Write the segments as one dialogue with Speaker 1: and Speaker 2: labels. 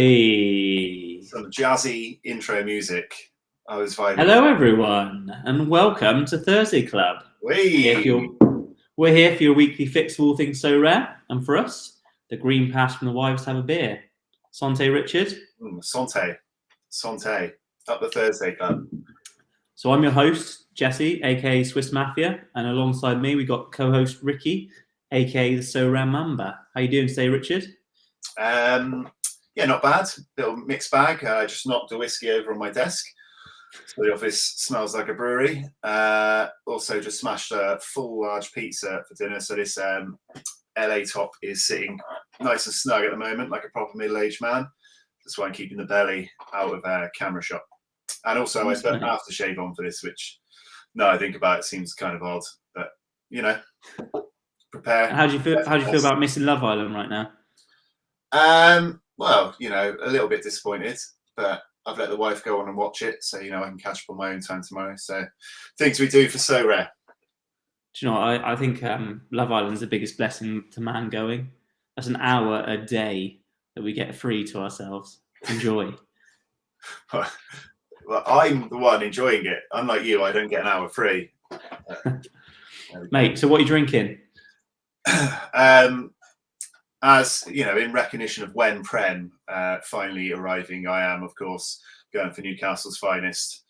Speaker 1: Hey.
Speaker 2: Some jazzy intro music. I was vibing.
Speaker 1: Hello, everyone, and welcome to Thursday Club. We're here for your weekly fix of all things so rare, and for us, the green pass from the wives to have a beer. Sante, Richard.
Speaker 2: Sante. Up the Thursday Club.
Speaker 1: So I'm your host, Jesse, aka Swiss Mafia, and alongside me we got co-host Ricky, aka the So Rare Mamba. How you doing today, Richard?
Speaker 2: Yeah, not bad. Little mixed bag. Just knocked a whiskey over on my desk, so the office smells like a brewery. Also, just smashed a full large pizza for dinner. So this LA top is sitting nice and snug at the moment, like a proper middle-aged man. That's why I'm keeping the belly out of camera shot. And also, I put aftershave on for this, which, now I think about it, seems kind of odd. But you know, prepare.
Speaker 1: How do you feel? How do you feel about missing Love Island right now?
Speaker 2: Well, you know, a little bit disappointed, but I've let the wife go on and watch it, so you know I can catch up on my own time tomorrow. So things we do for So Rare.
Speaker 1: Do you know what? I think Love Island's the biggest blessing to man going. That's an hour a day that we get free to ourselves. Enjoy.
Speaker 2: Well, I'm the one enjoying it. Unlike you, I don't get an hour free.
Speaker 1: Mate, so what are you drinking?
Speaker 2: As you know, in recognition of when Prem finally arriving, I am, of course, going for Newcastle's finest,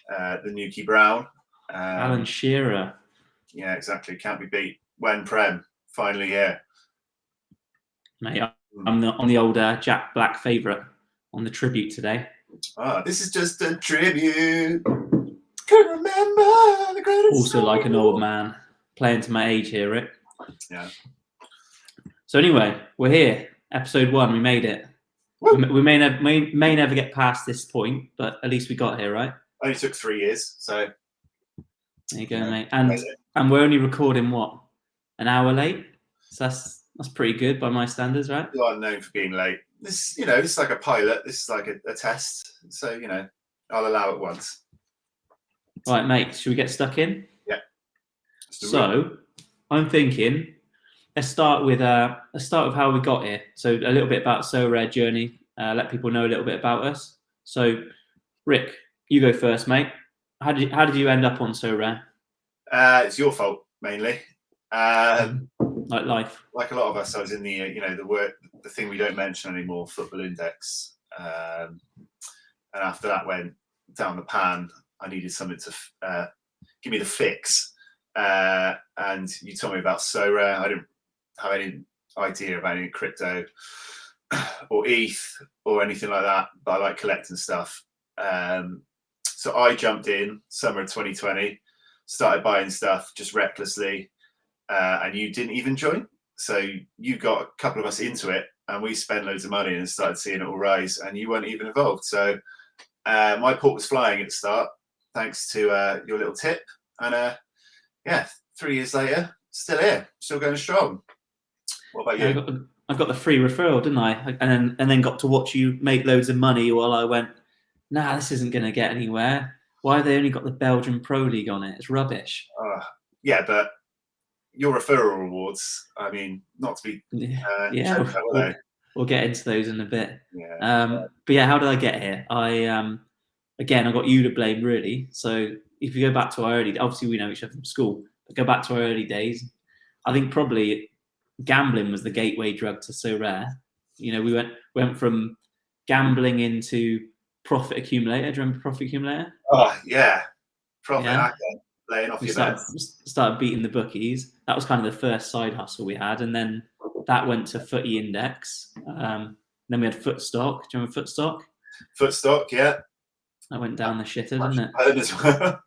Speaker 2: the Nuki Brown.
Speaker 1: Alan Shearer.
Speaker 2: Yeah, exactly. Can't be beat. When Prem finally here.
Speaker 1: Mate, I'm on the old Jack Black favourite on the tribute today.
Speaker 2: This is just a tribute. Could remember the greatest.
Speaker 1: Also, like an old man, playing to my age here, Rick.
Speaker 2: Yeah.
Speaker 1: So anyway, we're here. Episode 1, we made it. We may never get past this point, but at least we got here, right?
Speaker 2: Only took 3 years, so
Speaker 1: there you go, mate. And we're only recording what, an hour late? So that's pretty good by my standards, right?
Speaker 2: You are known for being late. This is like a pilot. This is like a test. So you know, I'll allow it once.
Speaker 1: Right, mate. Should we get stuck in?
Speaker 2: Yeah.
Speaker 1: So I'm thinking. Let's start with how we got here. So a little bit about So Rare journey. Let people know a little bit about us. So, Rick, you go first, mate. How did you end up on So Rare?
Speaker 2: It's your fault mainly.
Speaker 1: Like life.
Speaker 2: Like a lot of us, I was in the thing we don't mention anymore, Football Index. And after that went down the pan, I needed something to give me the fix. And you told me about So Rare. I didn't have any idea about any crypto or ETH or anything like that, but I like collecting stuff. So I jumped in summer of 2020, started buying stuff just recklessly, and you didn't even join. So you got a couple of us into it, and we spent loads of money and started seeing it all rise, and you weren't even involved. So my port was flying at the start, thanks to your little tip. And 3 years later, still here, still going strong. What about you?
Speaker 1: I got the free referral, didn't I? And then got to watch you make loads of money while I went, nah, this isn't going to get anywhere. Why have they only got the Belgian Pro League on it? It's rubbish.
Speaker 2: Yeah, but your referral rewards, I mean, not to be...
Speaker 1: We'll get into those in a bit.
Speaker 2: Yeah.
Speaker 1: But yeah, how did I get here? I got you to blame, really. So if you go back to our early... Obviously, we know each other from school. But go back to our early days. I think probably... gambling was the gateway drug to So Rare. You know, we went from gambling into Profit Accumulator. Do you remember Profit Accumulator?
Speaker 2: Oh yeah, Profit Hacker, laying off your bets.
Speaker 1: Started beating the bookies. That was kind of the first side hustle we had, and then that went to Footy Index. Then we had Footstock. Do you remember Footstock?
Speaker 2: Footstock, yeah.
Speaker 1: That went down the shitter, didn't it?
Speaker 2: I heard as well.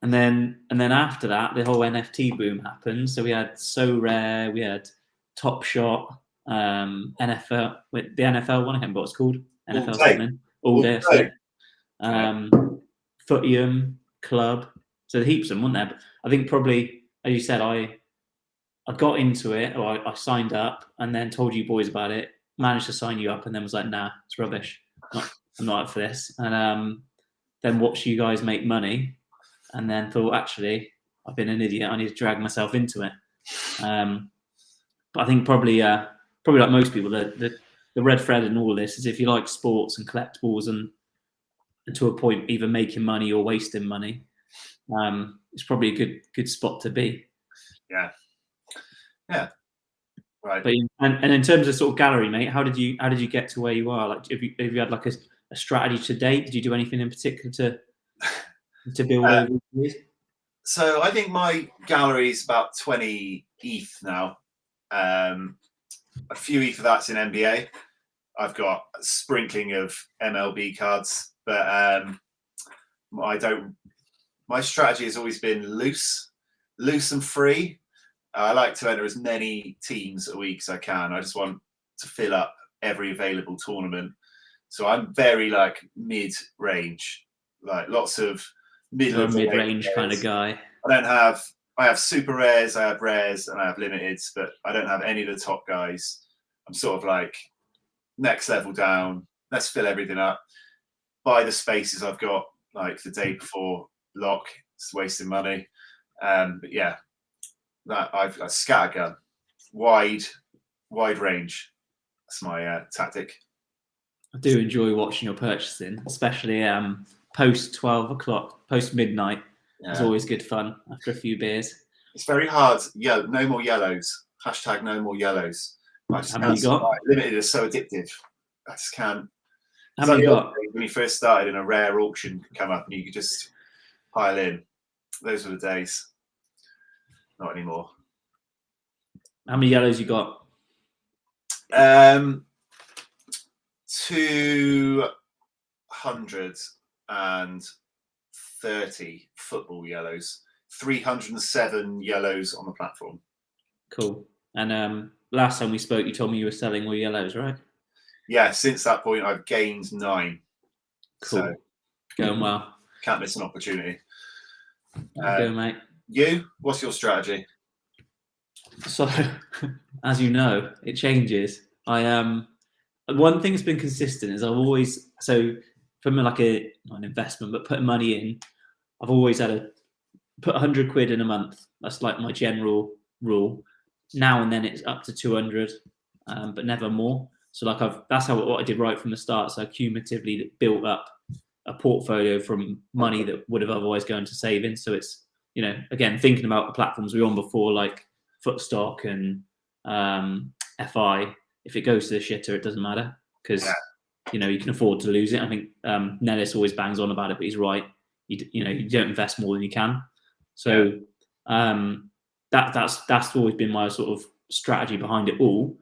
Speaker 1: And then after that, the whole NFT boom happened. So we had So Rare, we had Top Shot, NFL, the NFL one, I can't remember what it's called. NFL something. All day. Footium, Club. So heaps of them, weren't there? But I think probably, as you said, I got into it, or I signed up and then told you boys about it, managed to sign you up, and then was like, nah, it's rubbish. I'm not up for this. And then watched you guys make money. And then thought, actually, I've been an idiot. I need to drag myself into it. But I think probably like most people, the the red thread in all this is if you like sports and collectibles and to a point either making money or wasting money, it's probably a good spot to be.
Speaker 2: Yeah. Right.
Speaker 1: But and in terms of sort of gallery, mate, how did you get to where you are? Like, have you had like a strategy to date? Did you do anything in particular to build over the years?
Speaker 2: So I think my gallery is about 20 ETH now. A few ETH of that's in NBA. I've got a sprinkling of MLB cards, but my strategy has always been loose and free. I like to enter as many teams a week as I can. I just want to fill up every available tournament. So I'm very like mid-range, like lots of
Speaker 1: mid-range kind of guy.
Speaker 2: I have super rares, I have rares, and I have limiteds, but I don't have any of the top guys. I'm sort of like next level down. Let's fill everything up. Buy the spaces I've got like the day before lock. It's wasting money. But yeah, that I've a scattergun, wide range. That's my tactic.
Speaker 1: I do enjoy watching your purchasing, especially post 12 o'clock, post midnight. Yeah. It's always good fun after a few beers.
Speaker 2: It's very hard. Yeah, no more yellows. # no more yellows. I just
Speaker 1: How many you got?
Speaker 2: Limited is so addictive. I just can't.
Speaker 1: How many you got?
Speaker 2: When you first started in a rare auction could come up and you could just pile in. Those were the days. Not anymore.
Speaker 1: How many yellows you got?
Speaker 2: 230 football yellows. 307 yellows on the platform.
Speaker 1: Cool. And last time we spoke, you told me you were selling all yellows, right?
Speaker 2: Yeah, since that point, I've gained 9.
Speaker 1: Cool. So, going well.
Speaker 2: Can't miss an opportunity.
Speaker 1: Go, mate.
Speaker 2: You? What's your strategy?
Speaker 1: So, as you know, it changes. One thing that's been consistent is I've always, so from like not an investment, but putting money in, I've always had to put 100 quid in a month. That's like my general rule. Now and then it's up to 200, but never more. So like that's what I did right from the start. So I cumulatively built up a portfolio from money that would have otherwise gone to savings. So it's, again, thinking about the platforms we were on before, like Footstock and FI. If it goes to the shitter, it doesn't matter because you can afford to lose it. I think Nellis always bangs on about it, but he's right. You don't invest more than you can. So that's always been my sort of strategy behind it all.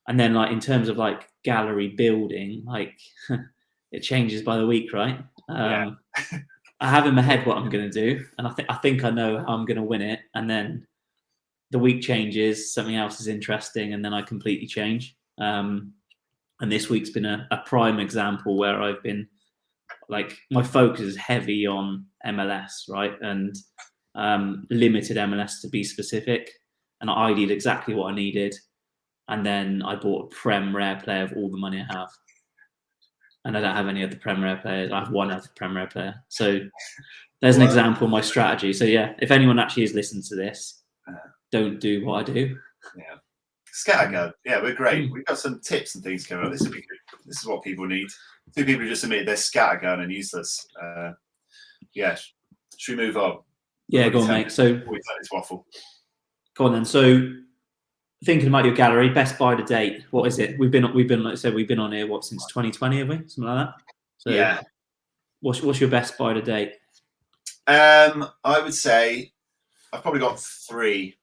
Speaker 1: And then like in terms of like gallery building, like it changes by the week, right? I have in my head what I'm going to do, and I think I know how I'm going to win it. And then the week changes, something else is interesting, and then I completely change. And this week's been a prime example where I've been like, my focus is heavy on MLS, right? And limited MLS to be specific. And I did exactly what I needed. And then I bought a Prem Rare player of all the money I have. And I don't have any other Prem Rare players. I have one other Prem Rare player. So there's an example of my strategy. So yeah, if anyone actually has listened to this, don't do what I do.
Speaker 2: Yeah. Scattergun. Yeah, we're great. We've got some tips and things coming up. This would be good. This is what people need. 2 people who just admitted they're scattergun and useless. Yeah. Should we move on?
Speaker 1: Yeah, go on, mate. So
Speaker 2: this waffle.
Speaker 1: Go on then. So thinking about your gallery, best buy to date. What is it? We've been like I said, we've been on here since 2020, have we? Something like that. So
Speaker 2: yeah.
Speaker 1: What's your best buy to date?
Speaker 2: I would say I've probably got 3.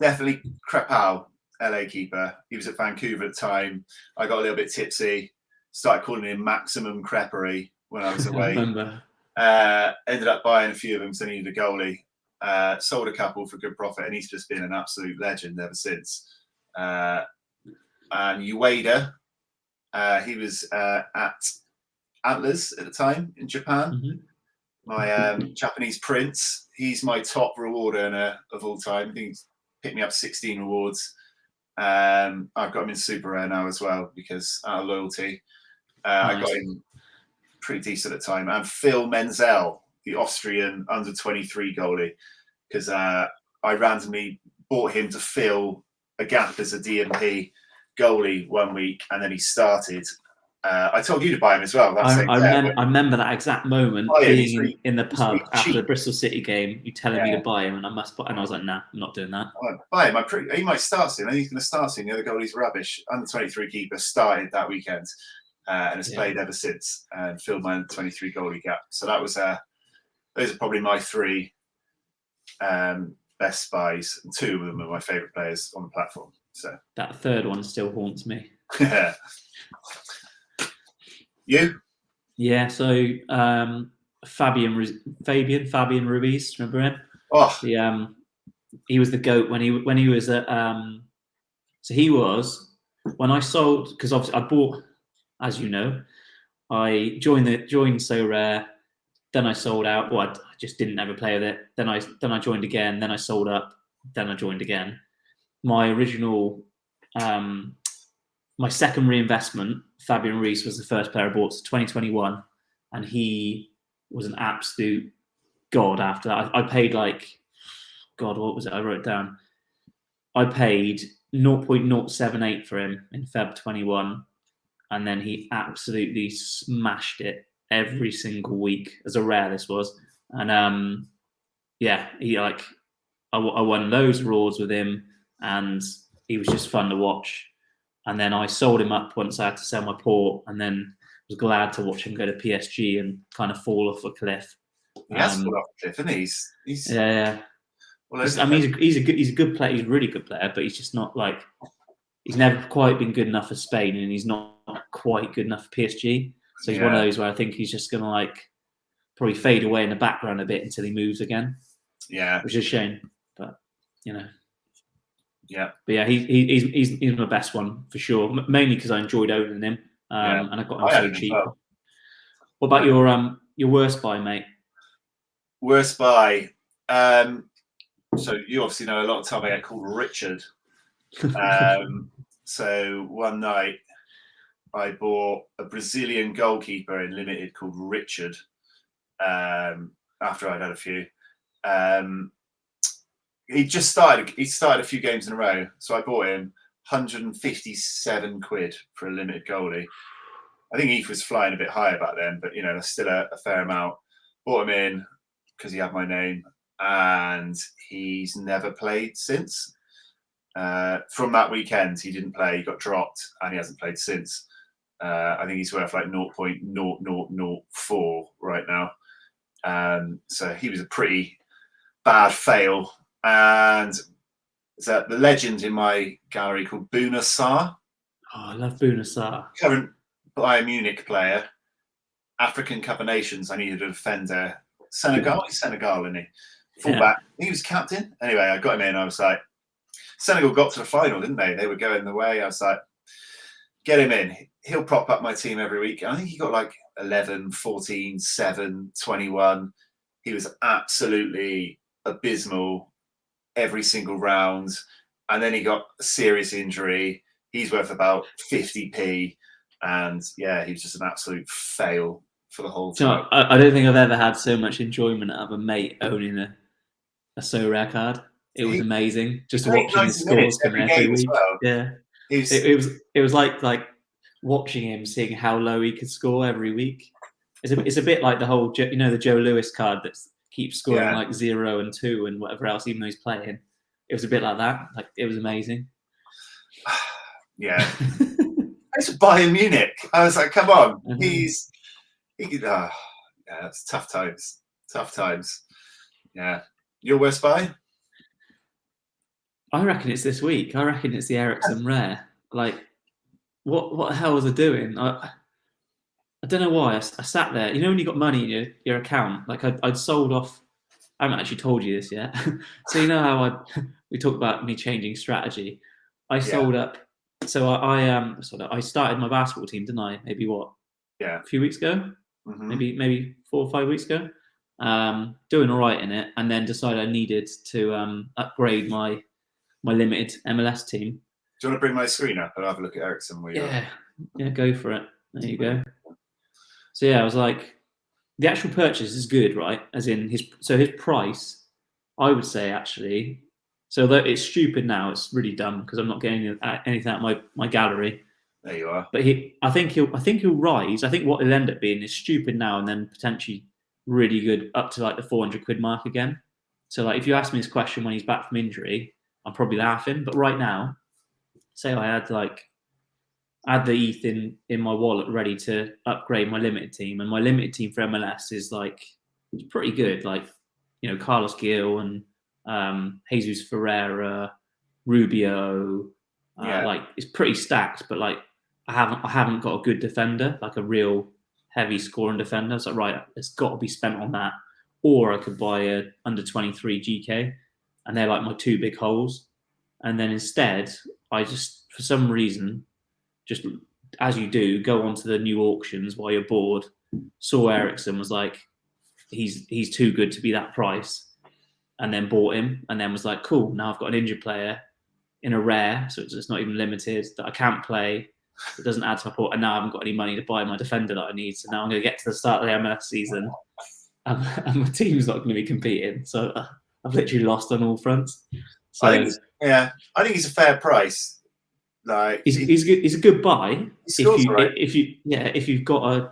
Speaker 2: Definitely Crepau, LA keeper. He was at Vancouver at the time. I got a little bit tipsy. Started calling him Maximum Crepery when I was away.
Speaker 1: I remember.
Speaker 2: Ended up buying a few of them because I needed a goalie. Sold a couple for good profit, and he's just been an absolute legend ever since. And Ueda, he was at Antlers at the time in Japan.
Speaker 1: Mm-hmm.
Speaker 2: My Japanese prince, he's my top reward earner of all time. I think he's picked me up 16 rewards. I've got him in super rare now as well because out of loyalty. Nice. I got him pretty decent at the time. And Phil Menzel, the Austrian under-23 goalie, because I randomly bought him to fill a gap as a DMP, goalie one week, and then he started. I told you to buy him as well. That same
Speaker 1: I
Speaker 2: day.
Speaker 1: remember that exact moment
Speaker 2: Oh, yeah,
Speaker 1: being in the
Speaker 2: he's
Speaker 1: pub
Speaker 2: really
Speaker 1: after the
Speaker 2: cheap.
Speaker 1: Bristol City game. You telling me
Speaker 2: Yeah.
Speaker 1: to buy him, and I was like, nah, I'm not doing that.
Speaker 2: I won't buy him. He might start soon. I think he's going to start soon. The other goalie's rubbish. Under 23 keeper started that weekend and has played ever since and filled my under 23 goalie gap. So that was those are probably my three best buys, and two of them are my favourite players on the platform. So
Speaker 1: that third one still haunts me.
Speaker 2: You?
Speaker 1: Yeah, so Fabian Ruiz, remember him?
Speaker 2: Oh,
Speaker 1: he was the GOAT when he was at so he was when I sold, because obviously I bought, as you know, I joined Sorare, then I sold out. Well, I just didn't ever play with it. Then I joined again, then I sold up, then I joined again. My original my second reinvestment, Fabian Ruiz, was the first player I bought, 2021, and he was an absolute god after that. I paid like, God, what was it? I wrote it down. I paid 0.078 for him in Feb 21, and then he absolutely smashed it every single week. As a rare this was, and yeah, he I won loads of rewards with him, and he was just fun to watch. And then I sold him up once I had to sell my port, and then was glad to watch him go to PSG and kind of fall off a cliff.
Speaker 2: he has fallen off a cliff, isn't he? He's
Speaker 1: yeah. I mean, he's a good player. He's a really good player, but he's just not like, he's never quite been good enough for Spain, and he's not quite good enough for PSG. So he's one of those where I think he's just gonna like probably fade away in the background a bit until he moves again.
Speaker 2: Yeah,
Speaker 1: which is a shame, but you know.
Speaker 2: Yeah,
Speaker 1: but yeah, he's my best one for sure. Mainly because I enjoyed owning him, and I got him so cheap. Well. What about your worst buy, mate?
Speaker 2: Worst buy. So you obviously know a lot of time I get called Richard. So one night I bought a Brazilian goalkeeper in limited called Richard. After I'd had a few. He started a few games in a row, so I bought him 157 quid for a limited goalie. I think Eth was flying a bit higher back then, but that's still a fair amount. Bought him in because he had my name, and he's never played since. From that weekend, he didn't play. He got dropped, and he hasn't played since. I think he's worth like 0.0004 right now. So he was a pretty bad fail. And there's the legend in my gallery called Bouna Sarr.
Speaker 1: Oh, I love Bouna Sarr.
Speaker 2: Current Bayern Munich player. African Cup of Nations, I needed a defender. Senegal, isn't he? Fullback. He was captain. Anyway, I got him in. I was like, Senegal got to the final, didn't they? They were going the way. I was like, get him in. He'll prop up my team every week. And I think he got like 11, 14, 7, 21. He was absolutely abysmal every single round, and then he got a serious injury. He's worth about 50p, and yeah, he was just an absolute fail for the whole time.
Speaker 1: I don't think I've ever had so much enjoyment out of a mate owning a Sorare card. It was amazing just watching his scores come every week. Well. Yeah, it was like watching him, seeing how low he could score every week. It's a bit like the whole the Joe Lewis card that keeps scoring like 0 and 2 and whatever else, even though he's playing. It was a bit like that. Like, it was amazing.
Speaker 2: Yeah. I used to Bayern Munich. I was like, come on. He could, yeah, it's tough times. Tough times. Yeah. Your worst buy?
Speaker 1: I reckon it's this week. I reckon it's the Ericsson Rare. Like, what the hell was I doing? I don't know why. I sat there. When you got money in your account, like I'd sold off. I haven't actually told you this yet. So how we talked about me changing strategy. I sold up. So I started my basketball team, didn't I? Maybe a few weeks ago. Mm-hmm. Maybe 4 or 5 weeks ago. Doing all right in it, and then decided I needed to upgrade my limited MLS team.
Speaker 2: Do you want to bring my screen up and have a look at Ericsson?
Speaker 1: Yeah, go for it. There you go. So I was like, the actual purchase is good, right? As in his price, I would say actually. So that it's stupid now. It's really dumb because I'm not getting anything out of my gallery.
Speaker 2: There you are.
Speaker 1: But I think he'll rise. I think what he'll end up being is stupid now and then potentially really good up to like the 400 quid mark again. So like if you ask me this question when he's back from injury, I'm probably laughing. But right now, say I had the ETH in my wallet ready to upgrade my limited team, and my limited team for MLS is like it's pretty good. Like Carlos Gil and Jesus Ferreira, Rubio. Like it's pretty stacked, but like I haven't got a good defender, like a real heavy scoring defender. So right, it's got to be spent on that, or I could buy a under 23 GK, and they're like my two big holes. And then instead, I just for some reason, just as you do, go onto the new auctions while you're bored. Saw Ericsson was like, he's too good to be that price, and then bought him, and then was like, cool, now I've got an injured player in a rare, so it's not even limited, that I can't play. It doesn't add to my port, and now I haven't got any money to buy my defender that I need. So now I'm going to get to the start of the MLS season, and my team's not going to be competing. So I've literally lost on all fronts. So
Speaker 2: I think he's a fair price. Like
Speaker 1: he's a good buy
Speaker 2: if
Speaker 1: if you've got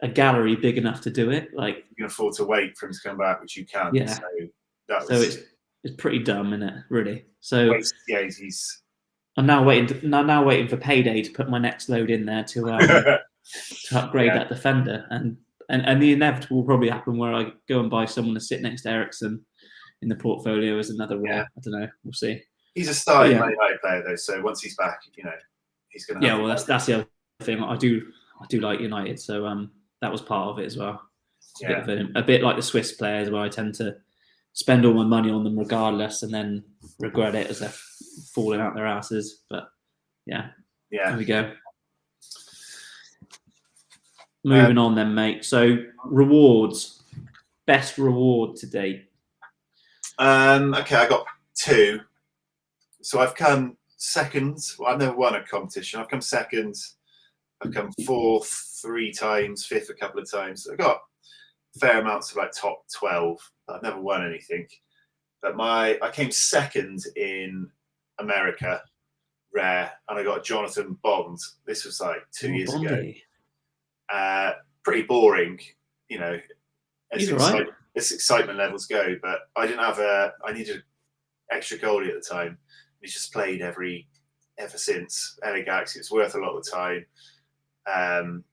Speaker 1: a gallery big enough to do it. Like
Speaker 2: you can afford to wait for him to come back, which you can.
Speaker 1: Yeah. So it's pretty dumb, isn't it? Really. So
Speaker 2: he's.
Speaker 1: I'm now waiting for payday to put my next load in there to upgrade that defender, and the inevitable will probably happen where I go and buy someone to sit next to Ericsson in the portfolio as another rare. I don't know. We'll see.
Speaker 2: He's a starting Man United player though, so once he's back, he's going to.
Speaker 1: Yeah, well, that's the other thing. I do like United, so that was part of it as well. It's a bit like the Swiss players, where I tend to spend all my money on them regardless, and then regret it as they're falling out their asses. But yeah, there we go. Moving on then, mate. So rewards, best reward to date.
Speaker 2: Okay, I got 2. So I've come second. Well, I've never won a competition. I've come second. I've come 4th 3 times, 5th a couple of times. I got fair amounts of like top 12. I've never won anything. But I came second in America, rare, and I got Jonathan Bond. This was like 2 years
Speaker 1: Bondy.
Speaker 2: ago. Pretty boring,
Speaker 1: Right.
Speaker 2: as excitement levels go. But I didn't have I needed extra goalie at the time. He's just played ever since LA Galaxy. It's worth a lot of the time.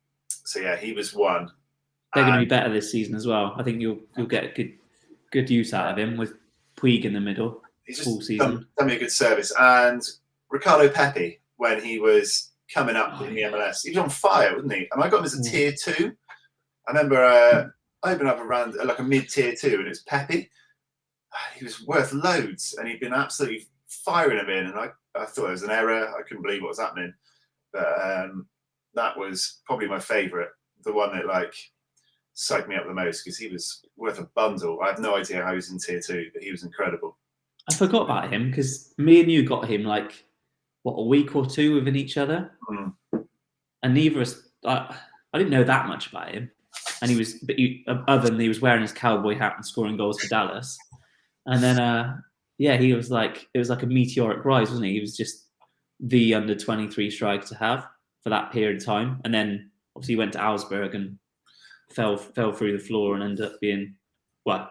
Speaker 2: So yeah, he was one.
Speaker 1: They're going to be better this season as well. I think you'll get good use out of him with Puig in the middle.
Speaker 2: He's just done me a good service. And Ricardo Pepi, when he was coming up in the MLS, he was on fire, wasn't he? And I got him as a tier 2. I remember I opened up around like a mid-tier 2, and it was Pepi. He was worth loads, and he'd been absolutely firing him in. And I thought it was an error. I couldn't believe what was happening. But that was probably my favourite, the one that like psyched me up the most, because he was worth a bundle. I have no idea how he was in tier 2, but he was incredible.
Speaker 1: I forgot about him because me and you got him like a week or 2 within each other, and neither of us. I didn't know that much about him, and other than he was wearing his cowboy hat and scoring goals for Dallas, and then he was like, it was like a meteoric rise, wasn't he? He was just the under 23 striker to have for that period of time, and then obviously he went to Augsburg and fell through the floor and ended up being I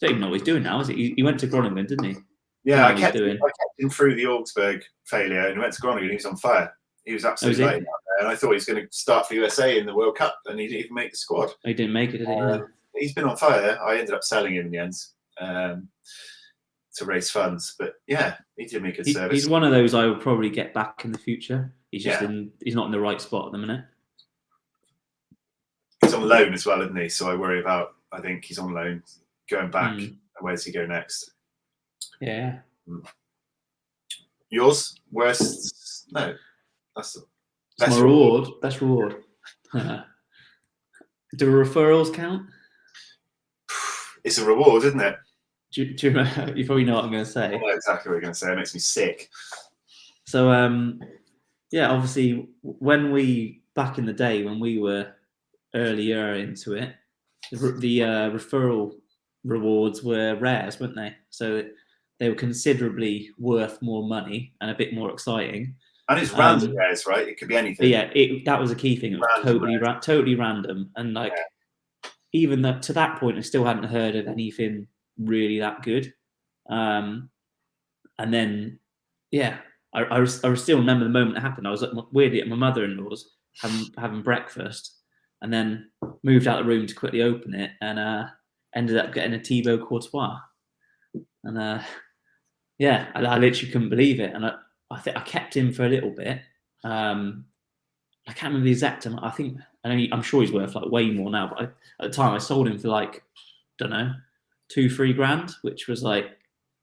Speaker 1: don't even know what he's doing now, is it? He went to Groningen, didn't he?
Speaker 2: Yeah, I kept him through the Augsburg failure and went to Groningen. He was on fire. He was absolutely out there, and I thought he was going to start for USA in the World Cup, and he didn't even make the squad.
Speaker 1: He didn't make it, did he?
Speaker 2: He's been on fire. I ended up selling him in the end to raise funds, but yeah, he did make a good service.
Speaker 1: He's one of those I will probably get back in the future. He's just he's not in the right spot at the minute.
Speaker 2: He's on loan as well, isn't he? So I worry about. I think he's on loan, going back. Where does he go next?
Speaker 1: Yeah.
Speaker 2: Yours worst? No, that's the
Speaker 1: best my reward. Best reward. Do referrals count?
Speaker 2: It's a reward, isn't it?
Speaker 1: Do you remember? You probably know what I'm going to say.
Speaker 2: I know exactly what you're going to say. It makes me sick.
Speaker 1: So, obviously, back in the day when we were earlier into it, the referral rewards were rares, weren't they? So they were considerably worth more money and a bit more exciting.
Speaker 2: And it's random rares, right? It could be anything.
Speaker 1: Yeah, that was a key thing. It was totally random, and like even to that point, I still hadn't heard of anything really that good. And then, yeah, I still remember the moment it happened. I was weirdly at my mother-in-law's having breakfast, and then moved out of the room to quickly open it, and ended up getting a Thibaut Courtois. And yeah, I literally couldn't believe it. And I think I kept him for a little bit. I can't remember the exact amount. I'm sure he's worth like way more now. But at the time, I sold him for like, don't know, 2-3 grand, which was like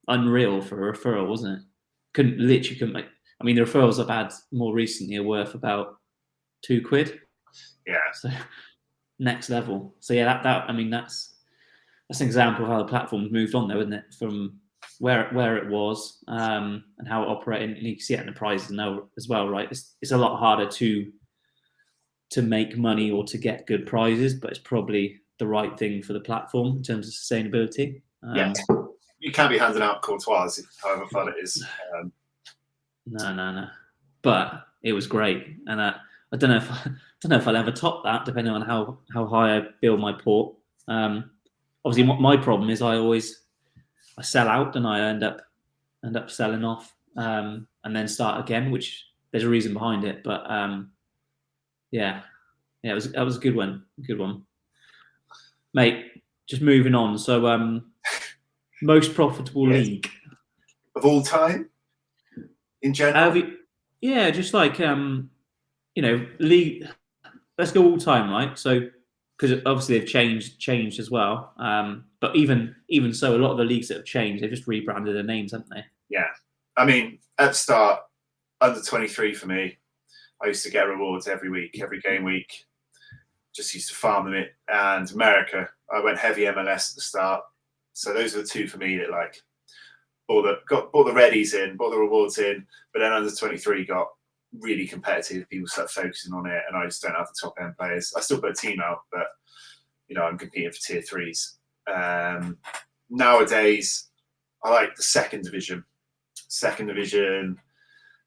Speaker 1: unreal for a referral, wasn't it? Couldn't make. I mean, the referrals I've had more recently are worth about £2.
Speaker 2: Yeah.
Speaker 1: So next level. So yeah, that's an example of how the platform's moved on, though, isn't it? From where it was and how it operated, and you can see it in the prizes now as well, right? It's a lot harder to make money or to get good prizes, but it's probably the right thing for the platform in terms of sustainability.
Speaker 2: Yeah, you can't be handing out Courtois, however fun it is.
Speaker 1: No. But it was great, and I don't know if I'll ever top that, depending on how high I build my port. Obviously, my problem is I sell out and I end up selling off and then start again, which there's a reason behind it. But yeah, that was a good one. Mate, just moving on. So most profitable league
Speaker 2: of all time in general?
Speaker 1: Yeah, just like league. Let's go all time, right? So because obviously they've changed as well. But even so, a lot of the leagues that have changed, they've just rebranded their names, haven't they?
Speaker 2: Yeah. I mean, at the start, under 23 for me, I used to get rewards every week, every game week. Just used to farm them it. And America, I went heavy MLS at the start. So those are the two for me that like bought the readies in, bought the rewards in, but then under 23 got really competitive. People start focusing on it, and I just don't have the top end players. I still put a team out, but I'm competing for tier 3s. Nowadays, I like the second division.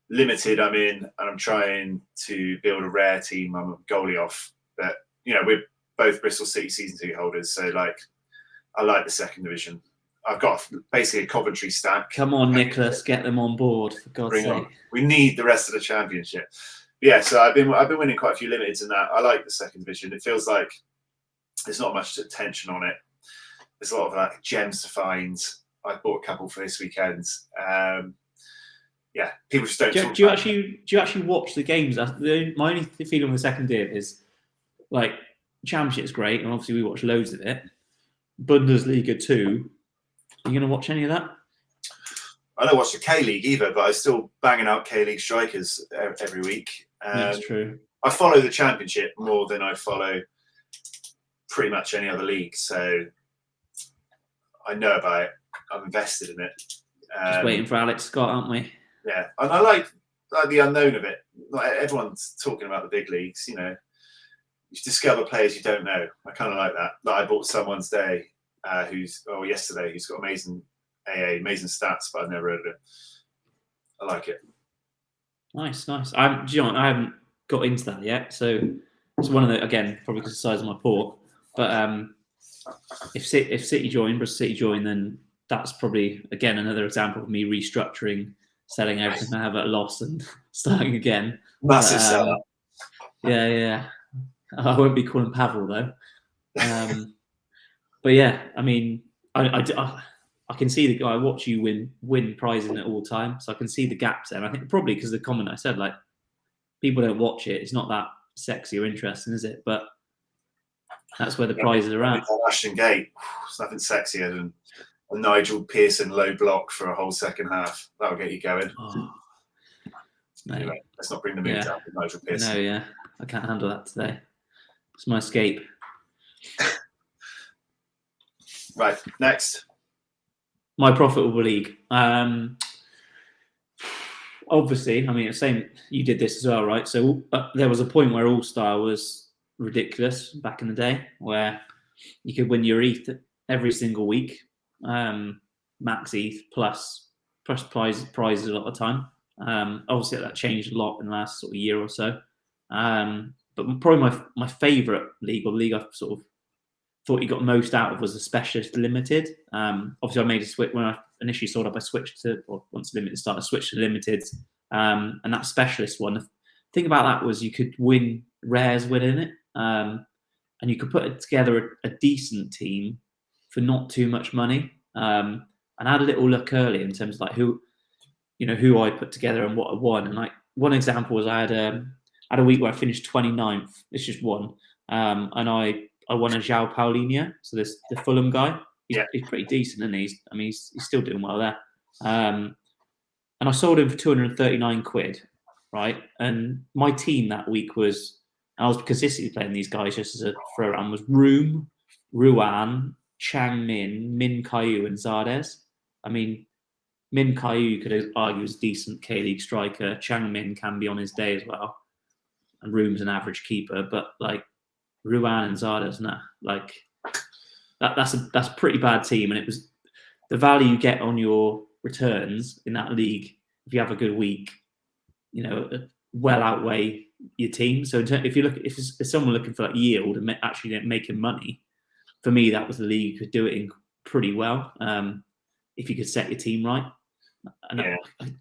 Speaker 2: Limited I'm in, and I'm trying to build a rare team. I'm a goalie off, but we're both Bristol City season ticket holders, so like I like the second division. I've got basically a Coventry stack.
Speaker 1: Come on, Nicholas, get them on board, for God's sake.
Speaker 2: We need the rest of the championship. Yeah, so I've been winning quite a few limiteds in that. I like the second division. It feels like there's not much attention on it. There's a lot of like gems to find. I bought a couple for this weekend. Yeah, people just don't.
Speaker 1: Do you actually watch the games? My only feeling with the second div is like Championship's great, and obviously we watch loads of it. Bundesliga 2. Are you going to watch any of that?
Speaker 2: I don't watch the K-League either, but I'm still banging out K-League strikers every week.
Speaker 1: That's true.
Speaker 2: I follow the Championship more than I follow pretty much any other league, so I know about it. I'm invested in it.
Speaker 1: Just waiting for Alex Scott, aren't we?
Speaker 2: Yeah, and I like the unknown of it. Like everyone's talking about the big leagues, you discover players you don't know. I kind of like that. Like I bought someone today yesterday, who's got amazing stats, but I've never heard of him. I like it.
Speaker 1: Nice. I haven't got into that yet, so it's one of the, again, probably because of the size of my port. But if City join, Bristol City join, then that's probably again another example of me restructuring, selling everything I have at a loss and starting again.
Speaker 2: Massive seller.
Speaker 1: Yeah. I won't be calling Pavel though. But yeah, I mean, I can see the guy. I watch you win prizes at all time, so I can see the gaps there. And I think probably because the comment I said, like, people don't watch it. It's not that sexy or interesting, is it? But that's where the prizes are at.
Speaker 2: Ashton Gate, there's nothing sexier than a Nigel Pearson low block for a whole second half. That'll get you going.
Speaker 1: Oh,
Speaker 2: anyway, let's not bring the mood down with Nigel Pearson.
Speaker 1: No, yeah, I can't handle that today. It's my escape.
Speaker 2: Right, next.
Speaker 1: My profitable league. Obviously, I mean, same. You did this as well, right? So there was a point where All Star was ridiculous back in the day, where you could win your ETH every single week. max ETH plus prizes a lot of the time. Obviously, that changed a lot in the last sort of year or so. But probably my favourite league, or the league I sort of thought you got most out of, was the Specialist Limited. Obviously, I made a switch when I initially sold up. I switched to, or once Limited started, I switched to Limited. And that Specialist one, the thing about that was you could win rares within it, and you could put together a decent team for not too much money. And I had a little look early in terms of like who I put together and what I won. And like one example was I had a week where I finished 29th. It's just one, and I won a João Paulinho. So this the Fulham guy. He's pretty decent, isn't he? He's still doing well there. And I sold him for 239 quid, right? And my team that week was, I was consistently playing these guys just as a throw around, was Room, Ruan, Chang Min, Min Caillou, and Zardes. I mean, Min Caillou, you could argue, is a decent K-League striker. Chang Min can be on his day as well. And Room's an average keeper, but like Ruan and Zardes, nah. Like that's a pretty bad team. And it was the value you get on your returns in that league if you have a good week, well outweigh your team. So if someone looking for like yield and actually making money, for me that was the league you could do it in pretty well, if you could set your team right. And I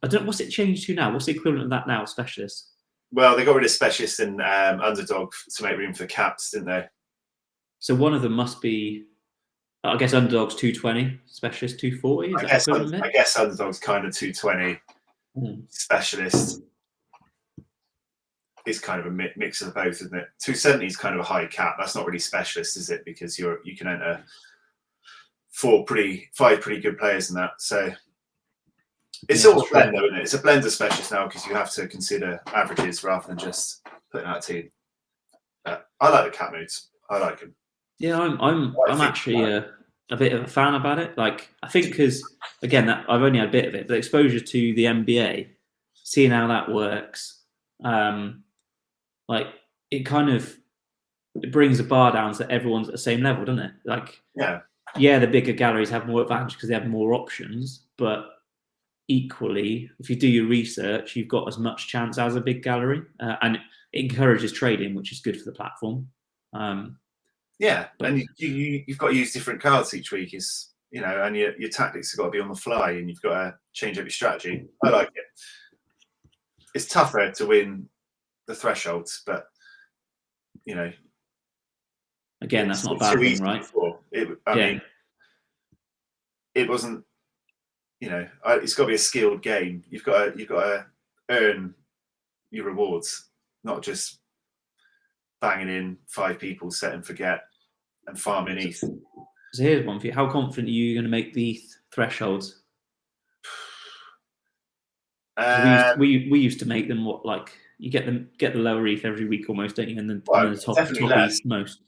Speaker 1: don't know what's it changed to now. What's the equivalent of that now? Specialists.
Speaker 2: Well, they got rid of Specialists and Underdog to make room for caps, didn't they?
Speaker 1: So one of them must be, I guess, Underdog's 220, Specialist 240.
Speaker 2: I guess Underdog's kind of 220. Specialist is kind of a mix of both, isn't it? 270 is kind of a high cap. That's not really Specialist, is it? Because you can enter five pretty good players in that. So it's all a blend, though, isn't it? It's a blend of Specialists now because you have to consider averages rather than just putting out a team. I like the cap moves. I like them.
Speaker 1: Yeah, I'm actually a bit of a fan about it. Like, I think because, again, I've only had a bit of it, but exposure to the NBA, seeing how that works, like it brings the bar down so that everyone's at the same level, doesn't it? Like, the bigger galleries have more advantage because they have more options, but equally, if you do your research, you've got as much chance as a big gallery, and it encourages trading, which is good for the platform.
Speaker 2: And you've got to use different cards each week, and your tactics have got to be on the fly, and you've got to change up your strategy. I like it. It's tougher to win the thresholds, but
Speaker 1: again, that's not a bad thing, right?
Speaker 2: I mean, it wasn't. It's got to be a skilled game. You've got to earn your rewards, not just banging in 5 people, set and forget, and farming ETH.
Speaker 1: So here's one for you. How confident are you going to make the ETH thresholds? We used to make them you get the lower ETH every week almost, don't you? And then the top ETH most.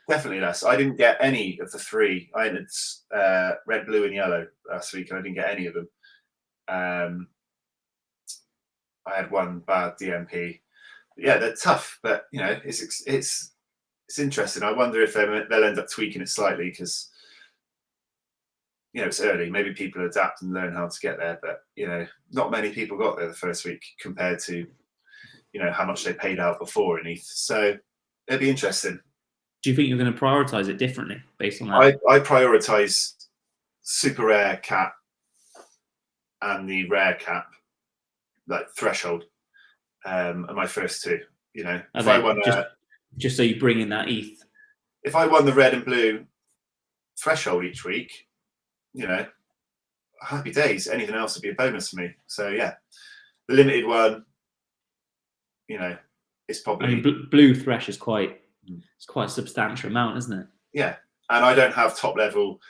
Speaker 2: Definitely less. I didn't get any of the 3. I had red, blue, and yellow last week, and I didn't get any of them. I had one bad DMP. Yeah, they're tough, but it's interesting. I wonder if they'll end up tweaking it slightly because it's early. Maybe people adapt and learn how to get there, but not many people got there the first week compared to how much they paid out before in ETH. So it'd be interesting.
Speaker 1: Do you think you're going to prioritize it differently based on that?
Speaker 2: I prioritize super rare cap and the rare cap, like threshold, are my first 2. If I won
Speaker 1: just so you bring in that ETH.
Speaker 2: If I won the red and blue threshold each week, happy days. Anything else would be a bonus for me. So the limited one, it's probably.
Speaker 1: I mean, blue thresh is quite a substantial amount, isn't it?
Speaker 2: Yeah, and I don't have top level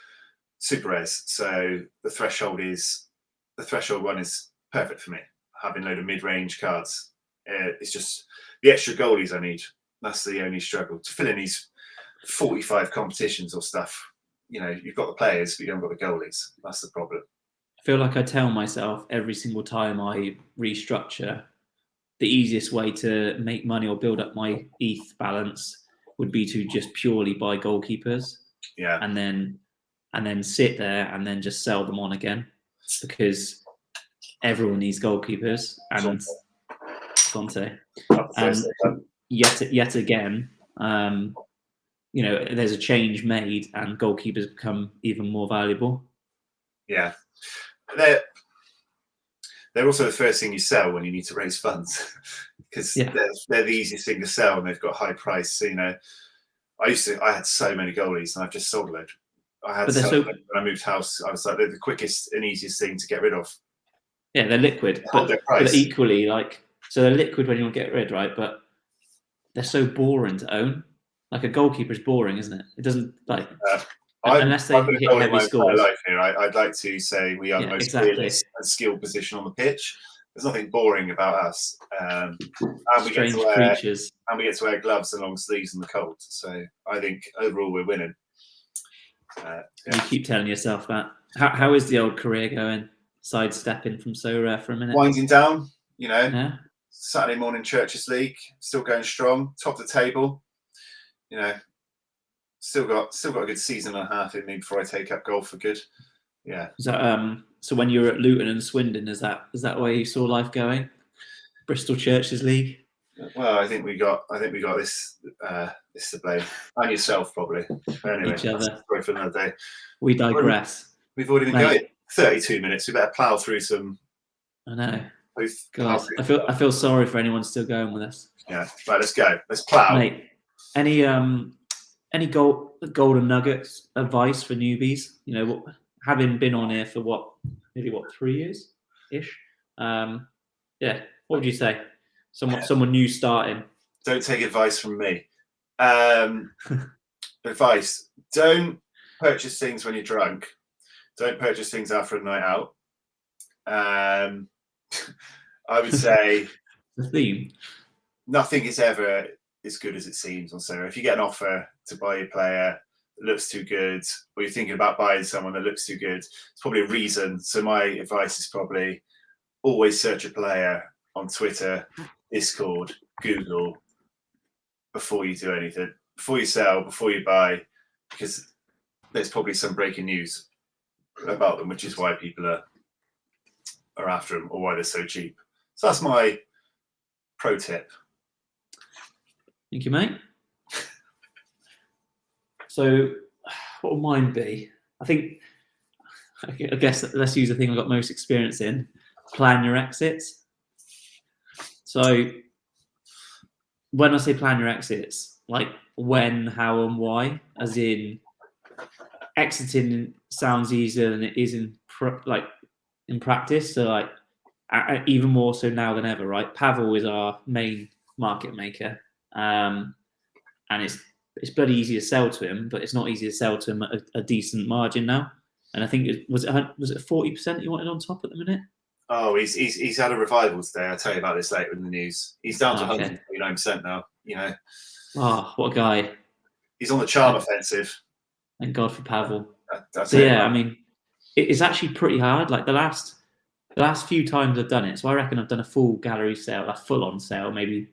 Speaker 2: super rares, so the threshold one is perfect for me. Having a load of mid range cards, it's just the extra goalies I need. That's the only struggle to fill in these 45 competitions or stuff. You've got the players, but you haven't got the goalies. That's the problem.
Speaker 1: I feel like I tell myself every single time I restructure, the easiest way to make money or build up my ETH balance would be to just purely buy goalkeepers.
Speaker 2: Yeah.
Speaker 1: And and then sit there and then just sell them on again, because everyone needs goalkeepers, and Sante. And yet again, there's a change made, and goalkeepers become even more valuable.
Speaker 2: Yeah, they're also the first thing you sell when you need to raise funds, because they're the easiest thing to sell, and they've got high price. So, I had so many goalies, and I've just sold a load. When I moved house, I was like, they're the quickest and easiest thing to get rid of.
Speaker 1: Yeah, they're liquid, but equally, so they're liquid when you want to get rid, right? But they're so boring to own. Like, a goalkeeper is boring, isn't it? It doesn't unless they hit heavy scores.
Speaker 2: Life here, I'd like to say we are the most fearless and skilled position on the pitch. There's nothing boring about us. And we get to
Speaker 1: creatures.
Speaker 2: And we get to wear gloves and long sleeves in the cold. So I think overall we're winning.
Speaker 1: You keep telling yourself that. How is the old career going? Sidestepping from Sorare for a minute.
Speaker 2: Winding down, Saturday morning Churches League, still going strong, top of the table. Still got a good season and a half in me before I take up golf for good. Yeah.
Speaker 1: Is that, so when you were at Luton and Swindon, is that where you saw life going? Bristol Churches League?
Speaker 2: Well, I think we got this to blame, and yourself probably. Anyway,
Speaker 1: each other.
Speaker 2: Sorry for another day.
Speaker 1: We digress.
Speaker 2: We've already been going 32 minutes. We better plough through some.
Speaker 1: I know. God, I feel sorry for anyone still going with us.
Speaker 2: Yeah, right. Let's go. Let's plough.
Speaker 1: Mate, any golden nuggets advice for newbies? Having been on here for maybe 3 years ish. What would you say? Someone new starting.
Speaker 2: Don't take advice from me. Advice: don't purchase things when you're drunk. Don't purchase things after a night out. I would say
Speaker 1: the theme.
Speaker 2: Nothing is ever as good as it seems on Sorare. If you get an offer to buy a player that looks too good, or you're thinking about buying someone that looks too good, it's probably a reason. So my advice is probably always search a player on Twitter, Discord, Google before you do anything, before you sell, before you buy, because there's probably some breaking news about them, which is why people are after them, or why they're so cheap. So that's my pro tip.
Speaker 1: Thank you, mate. So what would mine be? I guess let's use the thing I've got most experience in. Plan your exits. So when I say plan your exits, like when, how, and why, as in exiting sounds easier than it is in practice. So even more so now than ever, right? Pavel is our main market maker, and it's bloody easy to sell to him, but it's not easy to sell to him at a decent margin now. And I think was it 40% you wanted on top at the minute?
Speaker 2: Oh, he's had a revival today. I'll tell you about this later in the news. He's down to 139% now.
Speaker 1: Oh, what a guy!
Speaker 2: He's on the charm offensive.
Speaker 1: Thank God for Pavel. I mean, it's actually pretty hard. Like the last few times I've done it, so I reckon I've done a full gallery sale, a full-on sale, maybe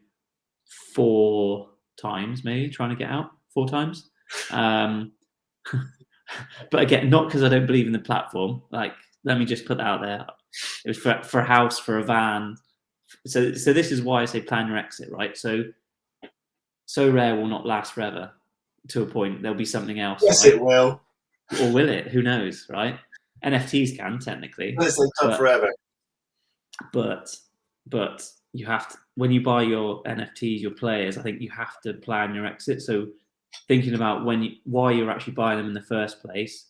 Speaker 1: 4 times, maybe trying to get out 4 times. But again, not because I don't believe in the platform. Like, let me just put that out there. It was for a house, for a van. So this is why I say plan your exit, right? So Sorare will not last forever. To a point, there'll be something else.
Speaker 2: Yes,
Speaker 1: right?
Speaker 2: It will.
Speaker 1: Or will it? Who knows, right? NFTs can technically.
Speaker 2: Yes, they come forever.
Speaker 1: But you have to, when you buy your NFTs, your players, I think you have to plan your exit. So thinking about why you're actually buying them in the first place,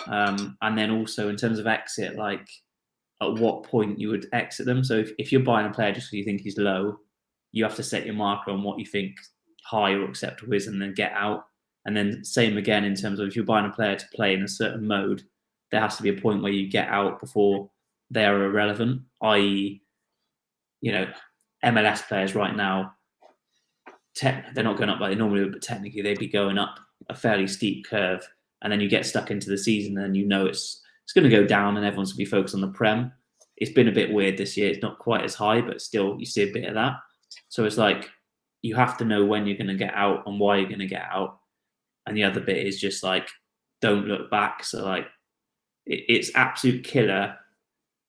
Speaker 1: and then also in terms of exit, like at what point you would exit them. So if you're buying a player just because you think he's low, you have to set your marker on what you think high or acceptable is, and then get out. And then same again in terms of if you're buying a player to play in a certain mode, there has to be a point where you get out before they are irrelevant, i.e., MLS players right now, they're not going up like they normally would, but technically they'd be going up a fairly steep curve, and then you get stuck into the season and it's going to go down and everyone's going to be focused on the Prem. It's been a bit weird this year. It's not quite as high, but still you see a bit of that. So it's like you have to know when you're going to get out and why you're going to get out. And the other bit is just like, don't look back. So like it's absolute killer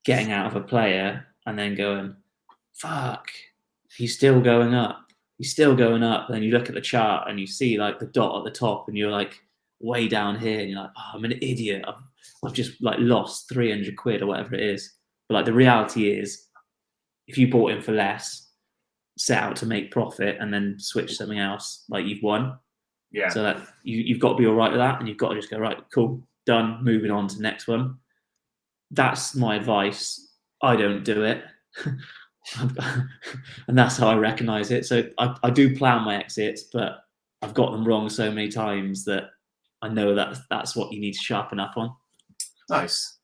Speaker 1: getting out of a player and then going, fuck, he's still going up. He's still going up. Then you look at the chart and you see like the dot at the top, and you're like way down here, and you're like, oh, I'm an idiot. I've just like lost 300 quid or whatever it is. But like the reality is, if you bought him for less, set out to make profit, and then switch something else, like you've won.
Speaker 2: Yeah.
Speaker 1: So that you've got to be all right with that, and you've got to just go, right, cool, done, moving on to the next one. That's my advice. I don't do it. And that's how I recognize it. So I do plan my exits, but I've got them wrong so many times that I know that that's what you need to sharpen up on.
Speaker 2: Nice.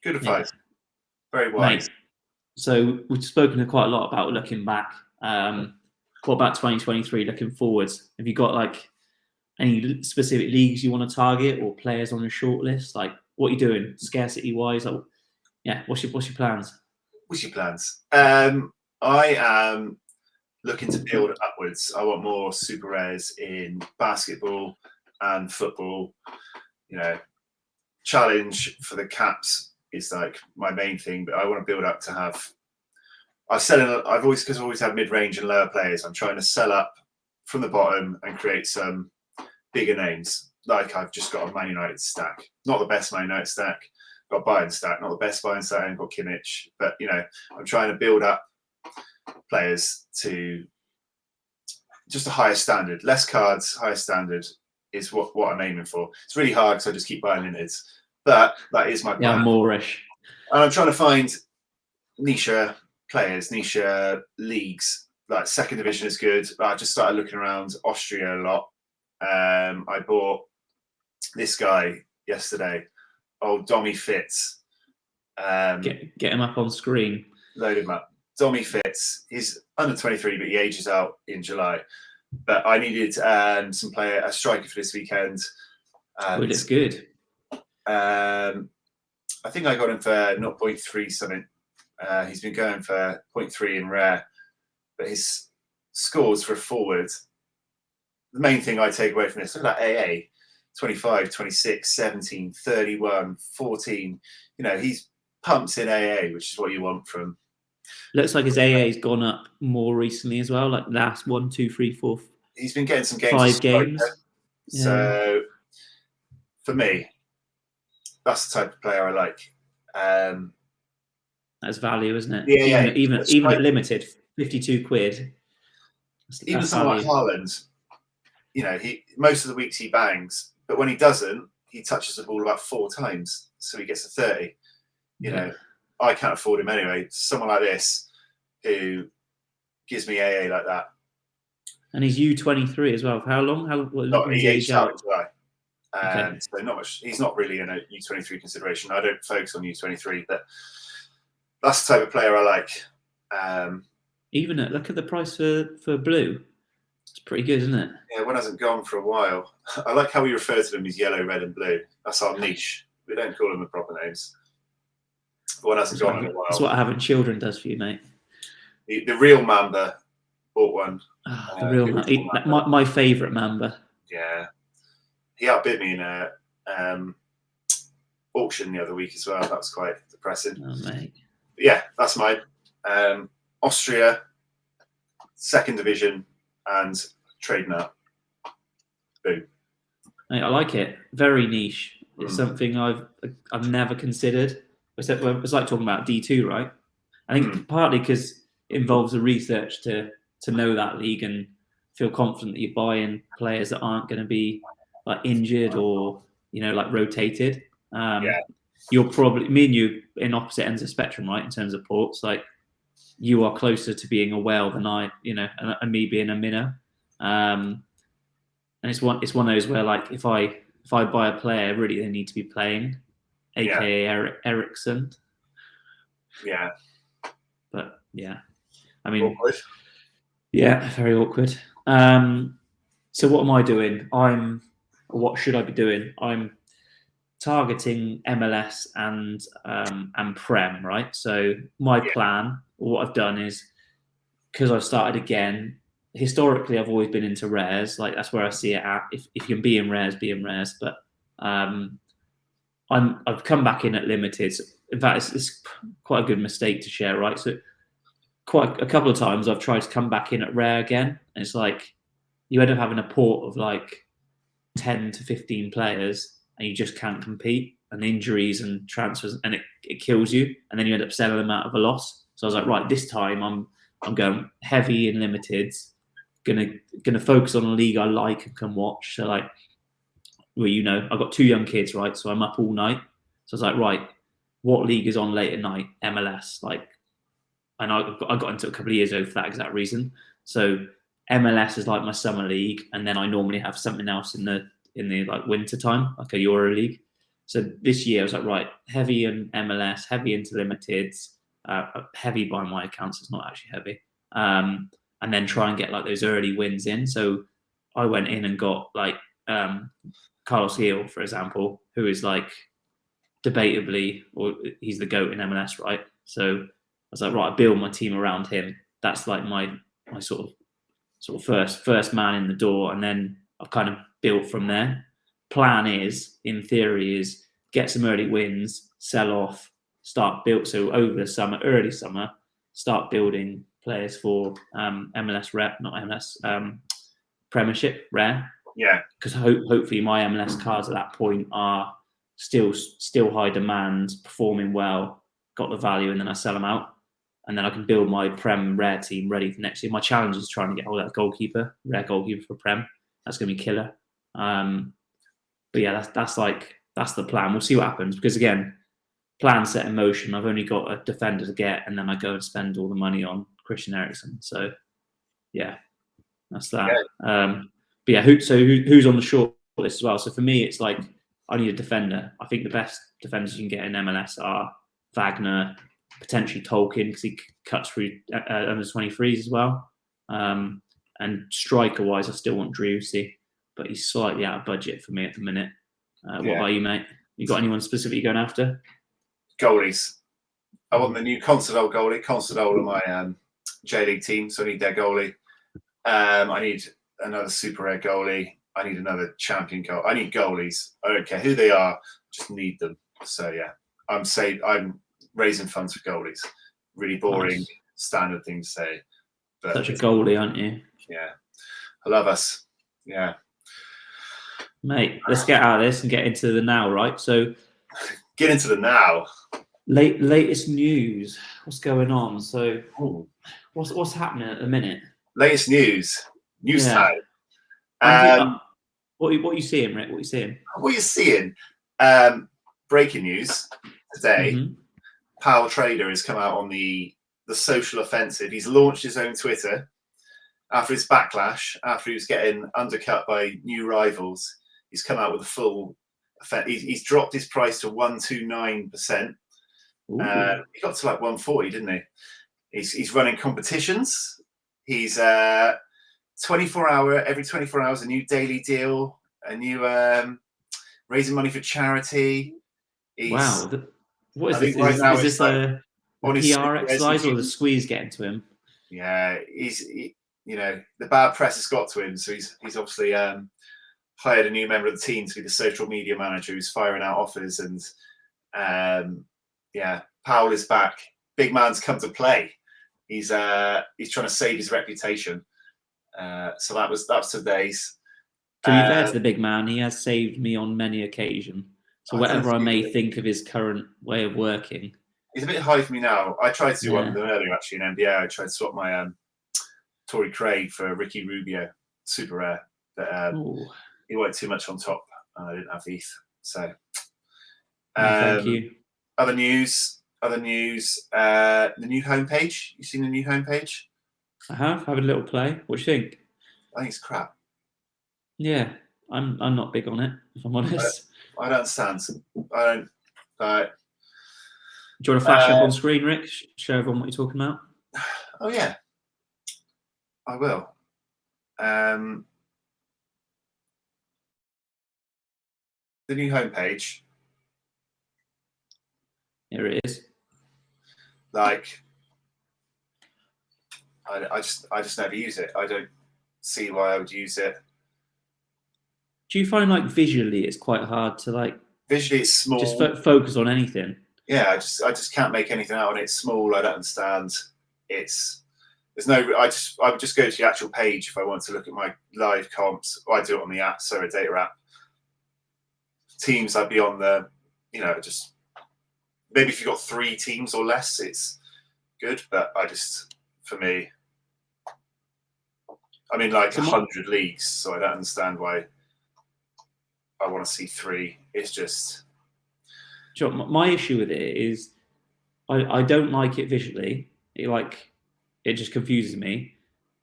Speaker 2: Good advice.
Speaker 1: Yeah.
Speaker 2: Very wise.
Speaker 1: Mate, so we've spoken quite a lot about looking back. What about 2023, looking forwards? Have you got like any specific leagues you want to target or players on your short list? Like, what are you doing scarcity wise? Like, yeah, what's your plans?
Speaker 2: What's your plans? I am looking to build upwards. I want more super rares in basketball and football. You know, challenge for the caps is like my main thing, but I want to build up to have. I've always had mid-range and lower players. I'm trying to sell up from the bottom and create some bigger names. Like I've just got a Man United stack, not the best Man United stack. Got Bayern stack, not the best Bayern stack. I've got Kimmich, but you know, I'm trying to build up players to just a higher standard, less cards, higher standard is what I'm aiming for. It's really hard because I just keep buying limiteds, but that is my plan.
Speaker 1: Yeah, Moorish.
Speaker 2: And I'm trying to find niche players, niche leagues. Like second division is good. I just started looking around Austria a lot. I bought this guy yesterday. Oh, Dommy Fitz.
Speaker 1: Get him up on screen.
Speaker 2: Load him up. Dommy Fitz. He's under 23, but he ages out in July. But I needed a striker for this weekend.
Speaker 1: Well, it's good.
Speaker 2: I think I got him for 0.3 something. He's been going for 0.3 in rare, but his scores for a forward. The main thing I take away from this, look at that AA. 25, 26, 17, 31, 14. You know, he's pumps in AA, which is what you want from.
Speaker 1: Looks like his AA's gone up more recently as well, like last 1, 2, 3, 4.
Speaker 2: He's been getting some games.
Speaker 1: 5 games.
Speaker 2: Yeah. So for me, that's the type of player I like.
Speaker 1: That's value, isn't it?
Speaker 2: Yeah,
Speaker 1: even at limited, 52 quid.
Speaker 2: Even someone like Haaland, you know, most of the weeks he bangs. But when he doesn't, he touches the ball about 4 times, so he gets a 30. You know, I can't afford him anyway. Someone like this who gives me AA like that.
Speaker 1: And he's U23 as well. For how long?
Speaker 2: He aged out in July.
Speaker 1: Okay.
Speaker 2: So not much. He's not really in a U23 consideration. I don't focus on U23, but that's the type of player I like.
Speaker 1: Even look at the price for blue. It's pretty good, isn't it?
Speaker 2: Yeah, one hasn't gone for a while. I like how we refer to them as yellow, red, and blue. That's our niche. We don't call them the proper names. One hasn't gone in a while.
Speaker 1: That's what having children does for you, mate.
Speaker 2: The real Mamba bought one.
Speaker 1: The real Mamba. My favourite Mamba.
Speaker 2: Yeah. He outbid me in a auction the other week as well. That was quite depressing.
Speaker 1: Oh, mate.
Speaker 2: But yeah, that's mine. Austria, second division, and trading up. Boom.
Speaker 1: I like it. Very niche. It's something I've never considered. It's like talking about D2, right? I think partly because it involves the research to know that league and feel confident that you're buying players that aren't going to be like injured or like rotated. You're probably me and you in opposite ends of the spectrum, right? In terms of ports, like you are closer to being a whale than I, and me being a minnow. And it's one of those where like if I buy a player, really they need to be playing, aka Ericsson. Yeah. But yeah, I mean,
Speaker 2: awkward.
Speaker 1: Yeah, very awkward. So what am I doing? What should I be doing? I'm targeting MLS and Prem, right? So my plan, what I've done is, because I've started again, historically I've always been into rares, like that's where I see it at. If you can be in rares, be in rares. But I I've come back in at limited. In fact, it's quite a good mistake to share, right? So quite a couple of times I've tried to come back in at rare again, and it's like you end up having a port of like 10 to 15 players, and you just can't compete, and injuries and transfers, and it kills you, and then you end up selling them out of a loss. So I was like, right, this time I'm going heavy in limiteds, gonna focus on a league I like and can watch. So like, well, I've got 2 young kids, right? So I'm up all night. So I was like, right, what league is on late at night? MLS, like, and I got into it a couple of years ago for that exact reason. So MLS is like my summer league, and then I normally have something else in the like winter time, like a Euro League. So this year I was like, right, heavy in MLS, heavy into limiteds, heavy by my accounts. It's not actually heavy, and then try and get like those early wins in. So I went in and got like Carlos Gil, for example, who is like debatably, or he's the GOAT in MLS, right? So I was like, right, I build my team around him. That's like my sort of first man in the door, and then I've kind of built from there. Plan is, in theory, is get some early wins, sell off, start build. So over the summer, early summer, start building players for MLS rep, not MLS Premiership rare.
Speaker 2: Yeah.
Speaker 1: Because hopefully my MLS cards at that point are still high demand, performing well, got the value, and then I sell them out, and then I can build my Prem rare team ready for next year. My challenge is trying to get hold of that rare goalkeeper for Prem. That's going to be killer. But yeah, that's the plan. We'll see what happens, because again, plan set in motion. I've only got a defender to get, and then I go and spend all the money on Christian Eriksen. So yeah, that's that.
Speaker 2: Yeah.
Speaker 1: But yeah, who's on the short list as well? So for me, it's like I need a defender. I think the best defenders you can get in MLS are Wagner, potentially Tolkien, because he cuts through under 23s as well. And striker wise, I still want Driussi, but he's slightly out of budget for me at the minute. What about you, mate? You got anyone specific you're going after?
Speaker 2: Goalies. I want the new Consadole goalie. Consadole are my J League team, so I need their goalie. I need another super rare goalie. I need another champion goal. I need goalies. I don't care who they are, just need them. So yeah, I'm raising funds for goalies. Really boring, standard thing to say. But
Speaker 1: such a goalie, aren't you?
Speaker 2: Yeah, I love us. Yeah,
Speaker 1: mate. Let's get out of this and get into the now, right? So,
Speaker 2: get into the now.
Speaker 1: Latest news. What's going on? So, what's happening at the minute?
Speaker 2: Latest news. News time.
Speaker 1: What are you seeing, Rick? What are you seeing?
Speaker 2: What are you seeing? Breaking news today. Mm-hmm. Powell Trader has come out on the social offensive. He's launched his own Twitter after his backlash, after he was getting undercut by new rivals. He's come out with a full effect. He's dropped his price to 129%. He got to like 140, didn't he? He's running competitions. He's 24 hour, every 24 hours, a new daily deal, a new raising money for charity.
Speaker 1: Wow. What is this? Is this a PR exercise or the squeeze getting to him?
Speaker 2: Yeah, the bad press has got to him. So he's obviously hired a new member of the team to be the social media manager who's firing out offers. And Powell is back. Big man's come to play. He's trying to save his reputation. So that's today's.
Speaker 1: To be fair to the big man, he has saved me on many occasions. So whatever I may think of his current way of working,
Speaker 2: he's a bit high for me now. I tried to do one of them earlier actually in NBA. I tried to swap my Torrey Craig for Ricky Rubio, super rare, but he went too much on top, and I didn't have ETH. So
Speaker 1: thank you.
Speaker 2: Other news. The new homepage. You seen the new homepage?
Speaker 1: I have a little play. What do you think?
Speaker 2: I think it's crap.
Speaker 1: Yeah, I'm not big on it, if I'm honest.
Speaker 2: I don't understand. I don't.
Speaker 1: Do you want to flash up on screen, Rick? Show everyone what you're talking about.
Speaker 2: Oh yeah, I will. The new homepage.
Speaker 1: Here it is.
Speaker 2: Like, I just never use it. I don't see why I would use it.
Speaker 1: Do you find like visually it's quite hard to like
Speaker 2: Visually, it's small.
Speaker 1: Just focus on anything.
Speaker 2: Yeah, I just can't make anything out on it. It's small. I don't understand. There's no. I would just go to the actual page if I want to look at my live comps. Or I do it on the app, Sorare data app. Teams, I'd be on the, just maybe if you've got 3 teams or less, it's good. But for me, I'm in like 100 leagues, so I don't understand why I want to see 3. It's just.
Speaker 1: Sure, my issue with it is I don't like it visually. It just confuses me,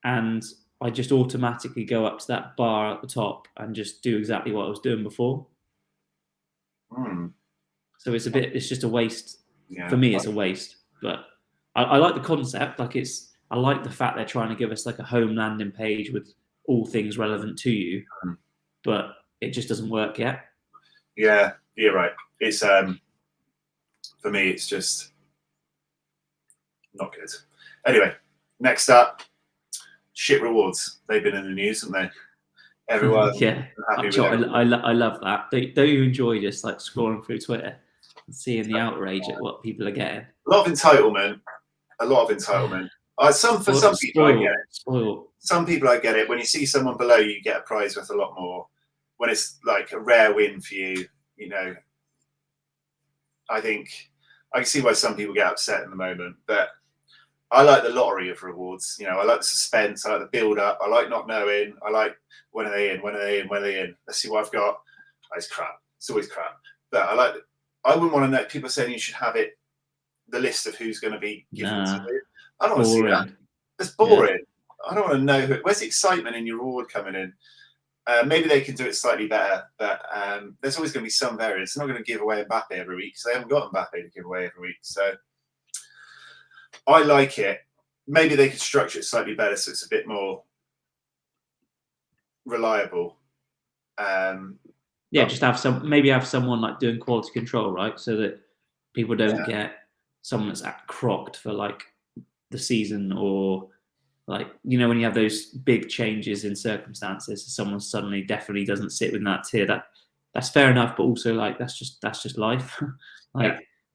Speaker 1: and I just automatically go up to that bar at the top and just do exactly what I was doing before. So it's just a waste.
Speaker 2: Yeah.
Speaker 1: For me, it's a waste. But I like the concept. I like the fact they're trying to give us like a home landing page with all things relevant to you, but it just doesn't work yet.
Speaker 2: Yeah, you're right. It's for me, it's just not good. Anyway, next up, shit rewards. They've been in the news, haven't they? Everyone,
Speaker 1: yeah.
Speaker 2: Happy with everyone.
Speaker 1: I love that. Don't you enjoy just like scrolling through Twitter and seeing the outrage at what people are getting?
Speaker 2: A lot of entitlement. For some people, I get it.
Speaker 1: Spoiled.
Speaker 2: Some people, I get it. When you see someone below you, you get a prize worth a lot more. When it's like a rare win for you, I think I can see why some people get upset in the moment. But I like the lottery of rewards. I like the suspense. I like the build up. I like not knowing. I like when are they in? When are they in? When are they in? Let's see what I've got. Oh, it's crap. It's always crap. But I wouldn't want to know. People saying you should have it, the list of who's going to be given to you. I don't want to see that. It's boring. Yeah. I don't want to know where's the excitement in your reward coming in. Maybe they can do it slightly better, but there's always going to be some variance. They're not going to give away Mbappe every week because they haven't got Mbappe to give away every week. So I like it. Maybe they could structure it slightly better so it's a bit more reliable.
Speaker 1: Just have someone like doing quality control, right? So that people don't get someone that's crocked for like the season, or like when you have those big changes in circumstances, someone suddenly definitely doesn't sit within that tier. That's fair enough, but also like that's just life.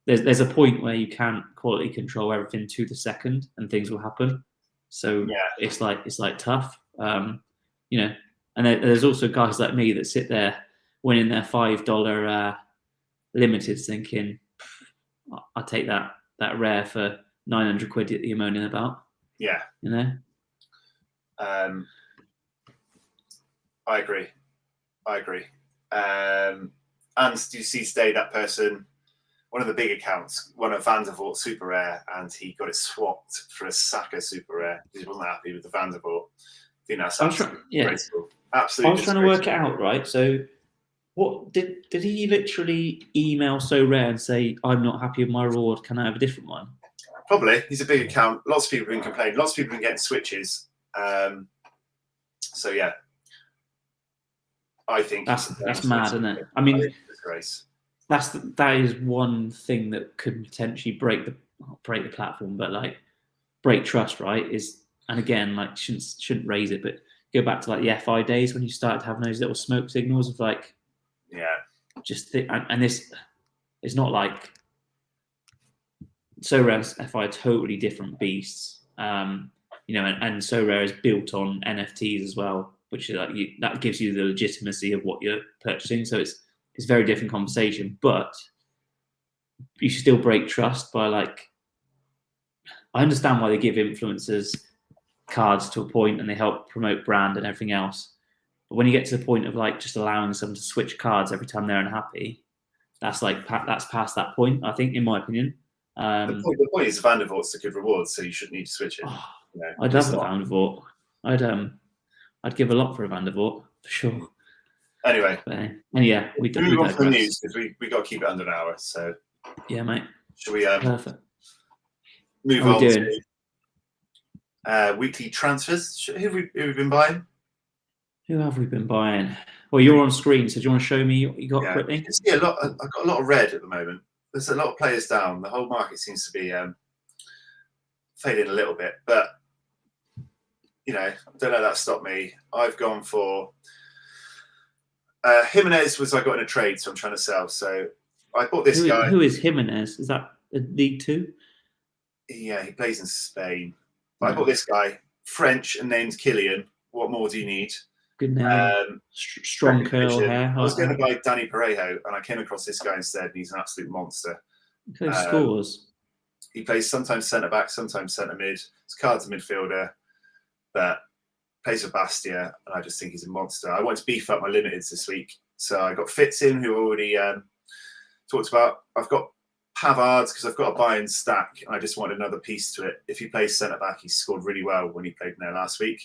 Speaker 1: There's a point where you can't quality control everything to the second, and things will happen. So it's like tough, And there's also guys like me that sit there winning their $5 limiteds, thinking, I'll take that rare for 900 quid that you're moaning about.
Speaker 2: Yeah. I agree. And do you see today that person, one of the big accounts, one of Van der Voort super rare, and he got it swapped for a Saka super rare because he wasn't happy with the Van der Voort. I think that's absolutely disgraceful. Absolutely.
Speaker 1: I was trying to work it out, right? So what did he literally email Sorare and say, I'm not happy with my reward, can I have a different one?
Speaker 2: Probably. He's a big account. Lots of people have been complaining. Lots of people have been getting switches. So yeah, I think
Speaker 1: that's mad, isn't it? I mean, that is one thing that could potentially break the platform, but like break trust, right? And again, like shouldn't raise it, but go back to like the FI days when you started having those little smoke signals of like, and this is not like Sorare's FI are totally different beasts, and Sorare is built on NFTs as well, which is like that gives you the legitimacy of what you're purchasing. So it's a very different conversation, but you still break trust by like. I understand why they give influencers cards to a point and they help promote brand and everything else, but when you get to the point of like just allowing someone to switch cards every time they're unhappy, that's past that point. I think, in my opinion.
Speaker 2: The point is Van der Voort's a good reward, so you shouldn't need to switch it.
Speaker 1: I'd love a Van der Voort. I'd give a lot for a Van der Voort for sure.
Speaker 2: Anyway,
Speaker 1: we
Speaker 2: move on from the news because we got to keep it under an hour. So
Speaker 1: yeah, mate.
Speaker 2: Should we
Speaker 1: perfect.
Speaker 2: Move on to weekly transfers? Who have we been buying?
Speaker 1: Who have we been buying? Well, you're on screen, so do you want to show me what you got quickly?
Speaker 2: You can see I've got a lot of red at the moment. There's a lot of players down. The whole market seems to be fading a little bit, but don't let that stop me. I've gone for Jimenez was I got in a trade, so I'm trying to sell. So I bought this guy.
Speaker 1: Who is Jimenez? Is that League Two?
Speaker 2: Yeah, he plays in Spain. But I bought this guy, French and named Killian. What more do you need?
Speaker 1: Good name. Strong curl hair.
Speaker 2: I was going to buy Danny Parejo, and I came across this guy instead, and he's an absolute monster.
Speaker 1: He scores.
Speaker 2: He plays sometimes centre back, sometimes centre mid. His card's a midfielder, but plays for Bastia, and I just think he's a monster. I want to beef up my limiteds this week, so I got Fitz in, who I already talked about. I've got Pavard because I've got a buy-in stack, and I just want another piece to it. If he plays centre back, he scored really well when he played in there last week.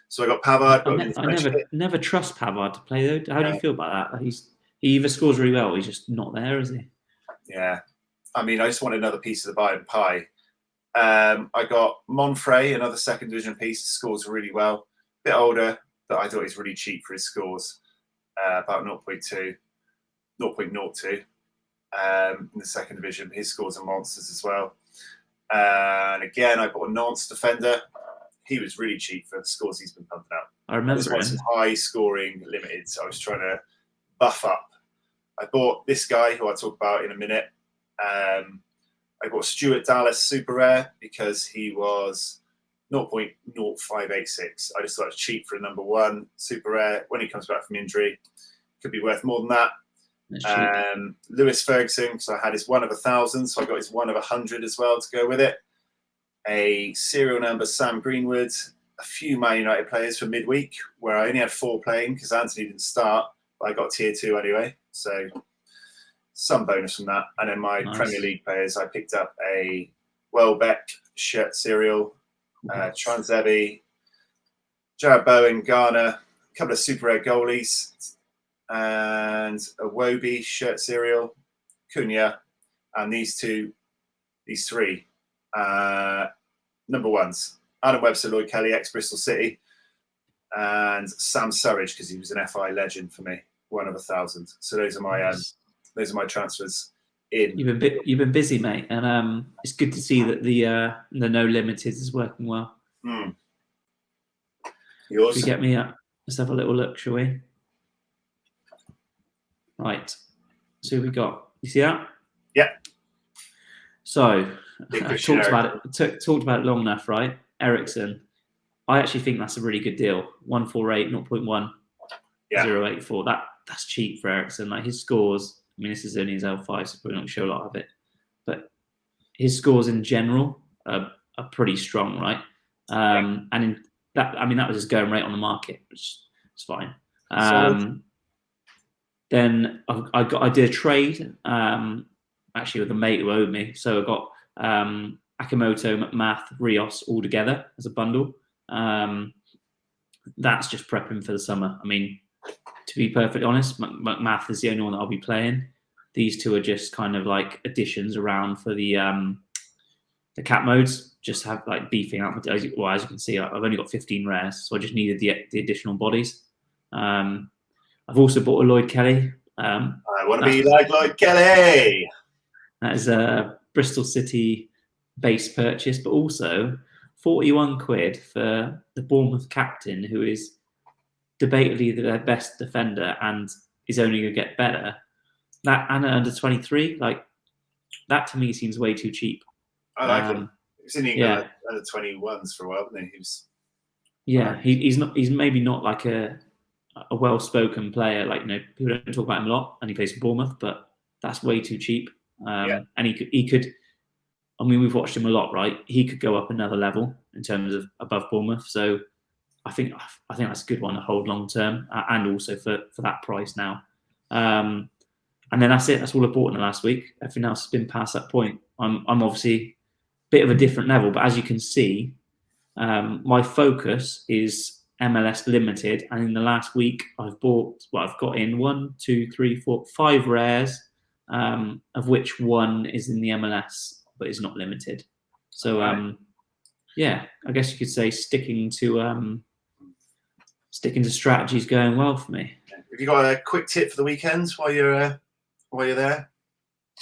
Speaker 2: So I got Pavard.
Speaker 1: I never trust Pavard to play though. How do you feel about that? He either scores really well, or he's just not there, is he?
Speaker 2: Yeah, I mean, I just want another piece of the buy-in pie. I got Monfrey, another second division piece, scores really well. Bit older, but I thought he's really cheap for his scores. About 0.2, 0.02 in the second division. His scores are monsters as well. And again, I bought a Nantes defender. He was really cheap for the scores he's been pumping out.
Speaker 1: I remember
Speaker 2: this was some high scoring limited, so I was trying to buff up. I bought this guy who I'll talk about in a minute. I bought Stuart Dallas super rare because he was 0.0586. I just thought it was cheap for a number one super rare. When he comes back from injury, could be worth more than that. Lewis Ferguson, because I had his 1 of 1,000, so I got his 1 of 100 as well to go with it. A serial number Sam Greenwood, a few Man United players for midweek, where I only had 4 playing because Anthony didn't start, but I got tier 2 anyway, so some bonus from that. And then my Premier League players, I picked up a Welbeck shirt serial, Transebi, Jared Bowen, Garner, a couple of super rare goalies, and a Wobie shirt serial, Cunha, and these 3 number ones: Adam Webster, Lloyd Kelly, ex-Bristol City, and Sam Surridge, because he was an FI legend for me, 1 of 1,000. So those are my transfers in.
Speaker 1: You've been busy, mate, and it's good to see that the no limited is working well.
Speaker 2: Yours?
Speaker 1: Should we get me up? Let's have a little look, shall we? Right. So who we got? You see that?
Speaker 2: Yeah.
Speaker 1: So I talked about it long enough, right? Ericsson. I actually think that's a really good deal. 148, 0.1, 084. That's cheap for Ericsson. Like his scores, I mean, this is only his L5, so probably not show a lot of it. But his scores in general are pretty strong, right? And in that, I mean, that was his going rate on the market, which is fine. Then I did a trade actually with a mate who owed me. So I got Akimoto, McMath, Rios all together as a bundle. That's just prepping for the summer. I mean, to be perfectly honest, McMath is the only one that I'll be playing. These 2 are just kind of like additions around for the cap modes. Just have like beefing up. Well, as you can see, I've only got 15 rares, so I just needed the additional bodies. I've also bought a Lloyd Kelly.
Speaker 2: I want to be like Lloyd Kelly.
Speaker 1: That is a Bristol City base purchase, but also 41 quid for the Bournemouth captain, who is debatably their best defender and is only going to get better. That and under 23, like that to me seems way too cheap.
Speaker 2: I like him. He was in England under 21s for a while, wasn't he?
Speaker 1: He's maybe not like a well-spoken player. Like, you know, people don't talk about him a lot, and he plays for Bournemouth, but that's way too cheap. And he could. I mean, we've watched him a lot, right? He could go up another level in terms of above Bournemouth. So I think that's a good one to hold long term, and also for that price now. And then that's it. That's all I bought in the last week. Everything else has been past that point. I'm obviously a bit of a different level, but as you can see, my focus is MLS Limited, and in the last week, I've got in 1, 2, 3, 4, 5 rares, of which 1 is in the MLS, but is not limited. So, I guess you could say sticking to strategy is going well for me.
Speaker 2: Have you got a quick tip for the weekend while you're there?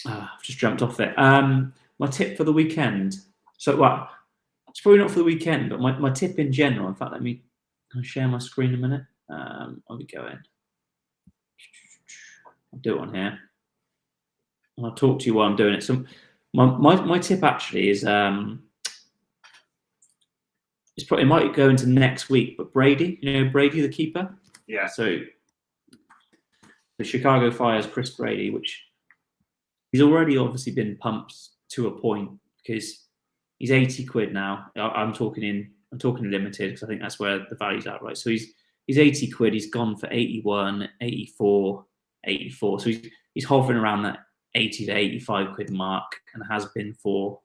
Speaker 1: I've just jumped off it. My tip for the weekend. So, well, it's probably not for the weekend, but my tip in general. In fact, I'll share my screen a minute. I'll be going. I'll do it on here. I'll talk to you while I'm doing it. So my tip actually is it's probably, it might go into next week, but Brady, Brady the keeper.
Speaker 2: Yeah.
Speaker 1: So the Chicago Fire's Chris Brady, which he's already obviously been pumped to a point because he's 80 quid now. I'm talking limited because I think that's where the value's at, right? So he's 80 quid. He's gone for 81, 84, 84. So he's hovering around that 80 to 85 quid mark and has been for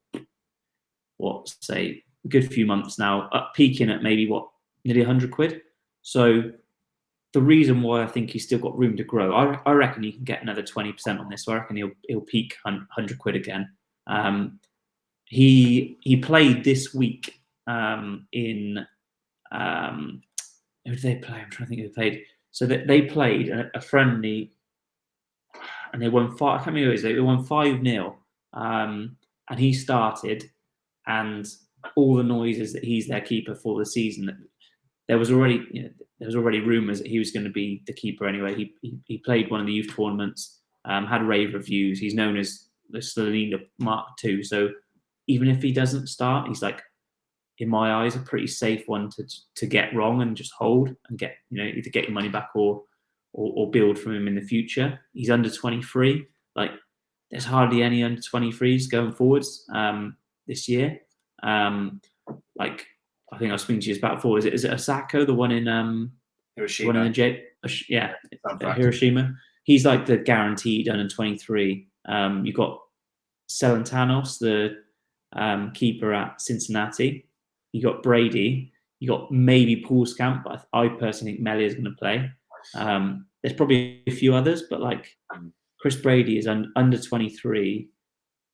Speaker 1: say a good few months now, up peaking at maybe nearly 100 quid. So the reason why I think he's still got room to grow, I reckon he can get another 20% on this. So I reckon he'll peak 100 quid again. He played this week in who did they play? I'm trying to think who they played. So they played a friendly, and they won 5. I can't remember who it is. They won 5-0, and he started, and all the noises that he's their keeper for the season. There was already rumours that he was going to be the keeper anyway. He played one of the youth tournaments, had rave reviews. He's known as the Slovenia Mark II. So even if he doesn't start, he's like, in my eyes, a pretty safe one to get wrong and just hold and get, either get your money back or build from him in the future. He's under 23. Like, there's hardly any under 23s going forwards this year. Like, I think I was speaking to you about before. Is it Osako, the one in
Speaker 2: Hiroshima?
Speaker 1: The one in the Hiroshima. He's like the guaranteed under 23. You've got Celentanos, the keeper at Cincinnati. You got Brady. You got maybe Poolskamp, but I personally think Melia is going to play. There's probably a few others, but like Chris Brady is under 23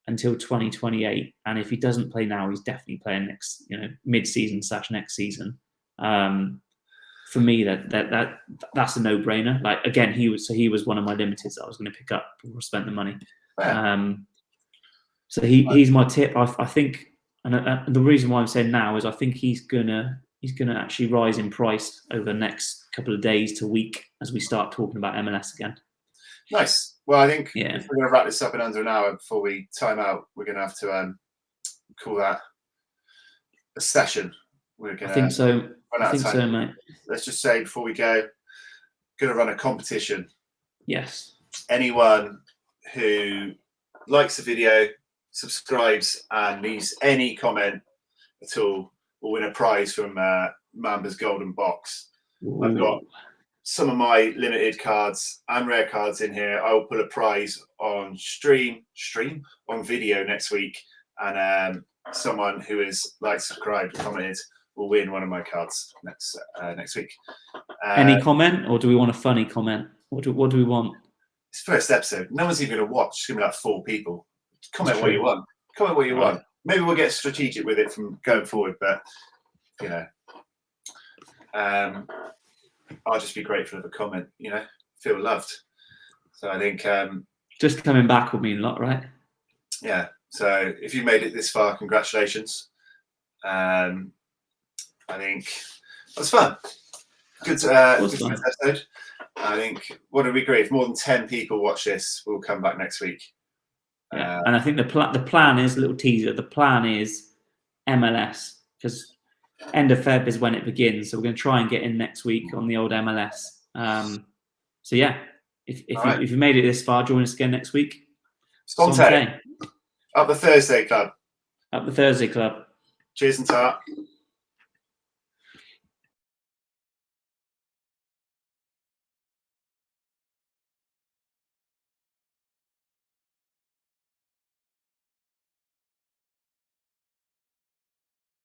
Speaker 1: until 2028, and if he doesn't play now, he's definitely playing next, mid-season / next season. For me, that's a no-brainer. Like, again, he was one of my limiteds that I was going to pick up before I spent the money.
Speaker 2: Yeah.
Speaker 1: So he's my tip. I think, and the reason why I'm saying now is I think he's gonna actually rise in price over the next couple of days to week as we start talking about MLS again.
Speaker 2: Nice. Well, I think if we're going to wrap this up in under an hour before we time out, we're going to have to call that a session. We're going to.
Speaker 1: I think so.
Speaker 2: Run out
Speaker 1: I think
Speaker 2: of time.
Speaker 1: so, mate.
Speaker 2: Let's just say before we go, going to run a competition.
Speaker 1: Yes.
Speaker 2: Anyone who likes the video, subscribes, and leaves any comment at all will win a prize from Mambas Golden Box.
Speaker 1: Ooh.
Speaker 2: I've got some of my limited cards and rare cards in here. I will put a prize on stream on video next week, and someone who is like, subscribed, commented will win one of my cards next week.
Speaker 1: Any comment, or do we want a funny comment? What do we want?
Speaker 2: It's first episode. No one's even going to watch. It's going to be like 4 people. Comment what you want. Comment what you want. Maybe we'll get strategic with it from going forward, but I'll just be grateful of a comment. Feel loved. So I think
Speaker 1: just coming back will mean a lot, right?
Speaker 2: Yeah. So if you made it this far, congratulations. I think that was fun. Good episode. I think, what do we agree? If more than 10 people watch this, we'll come back next week.
Speaker 1: Yeah, and I think the plan is, a little teaser, the plan is MLS, because end of Feb is when it begins. So we're going to try and get in next week on the old MLS. So yeah, if you made it this far, join us again next week.
Speaker 2: Sante. Up the Thursday Club.
Speaker 1: Up the Thursday Club.
Speaker 2: Cheers and ta.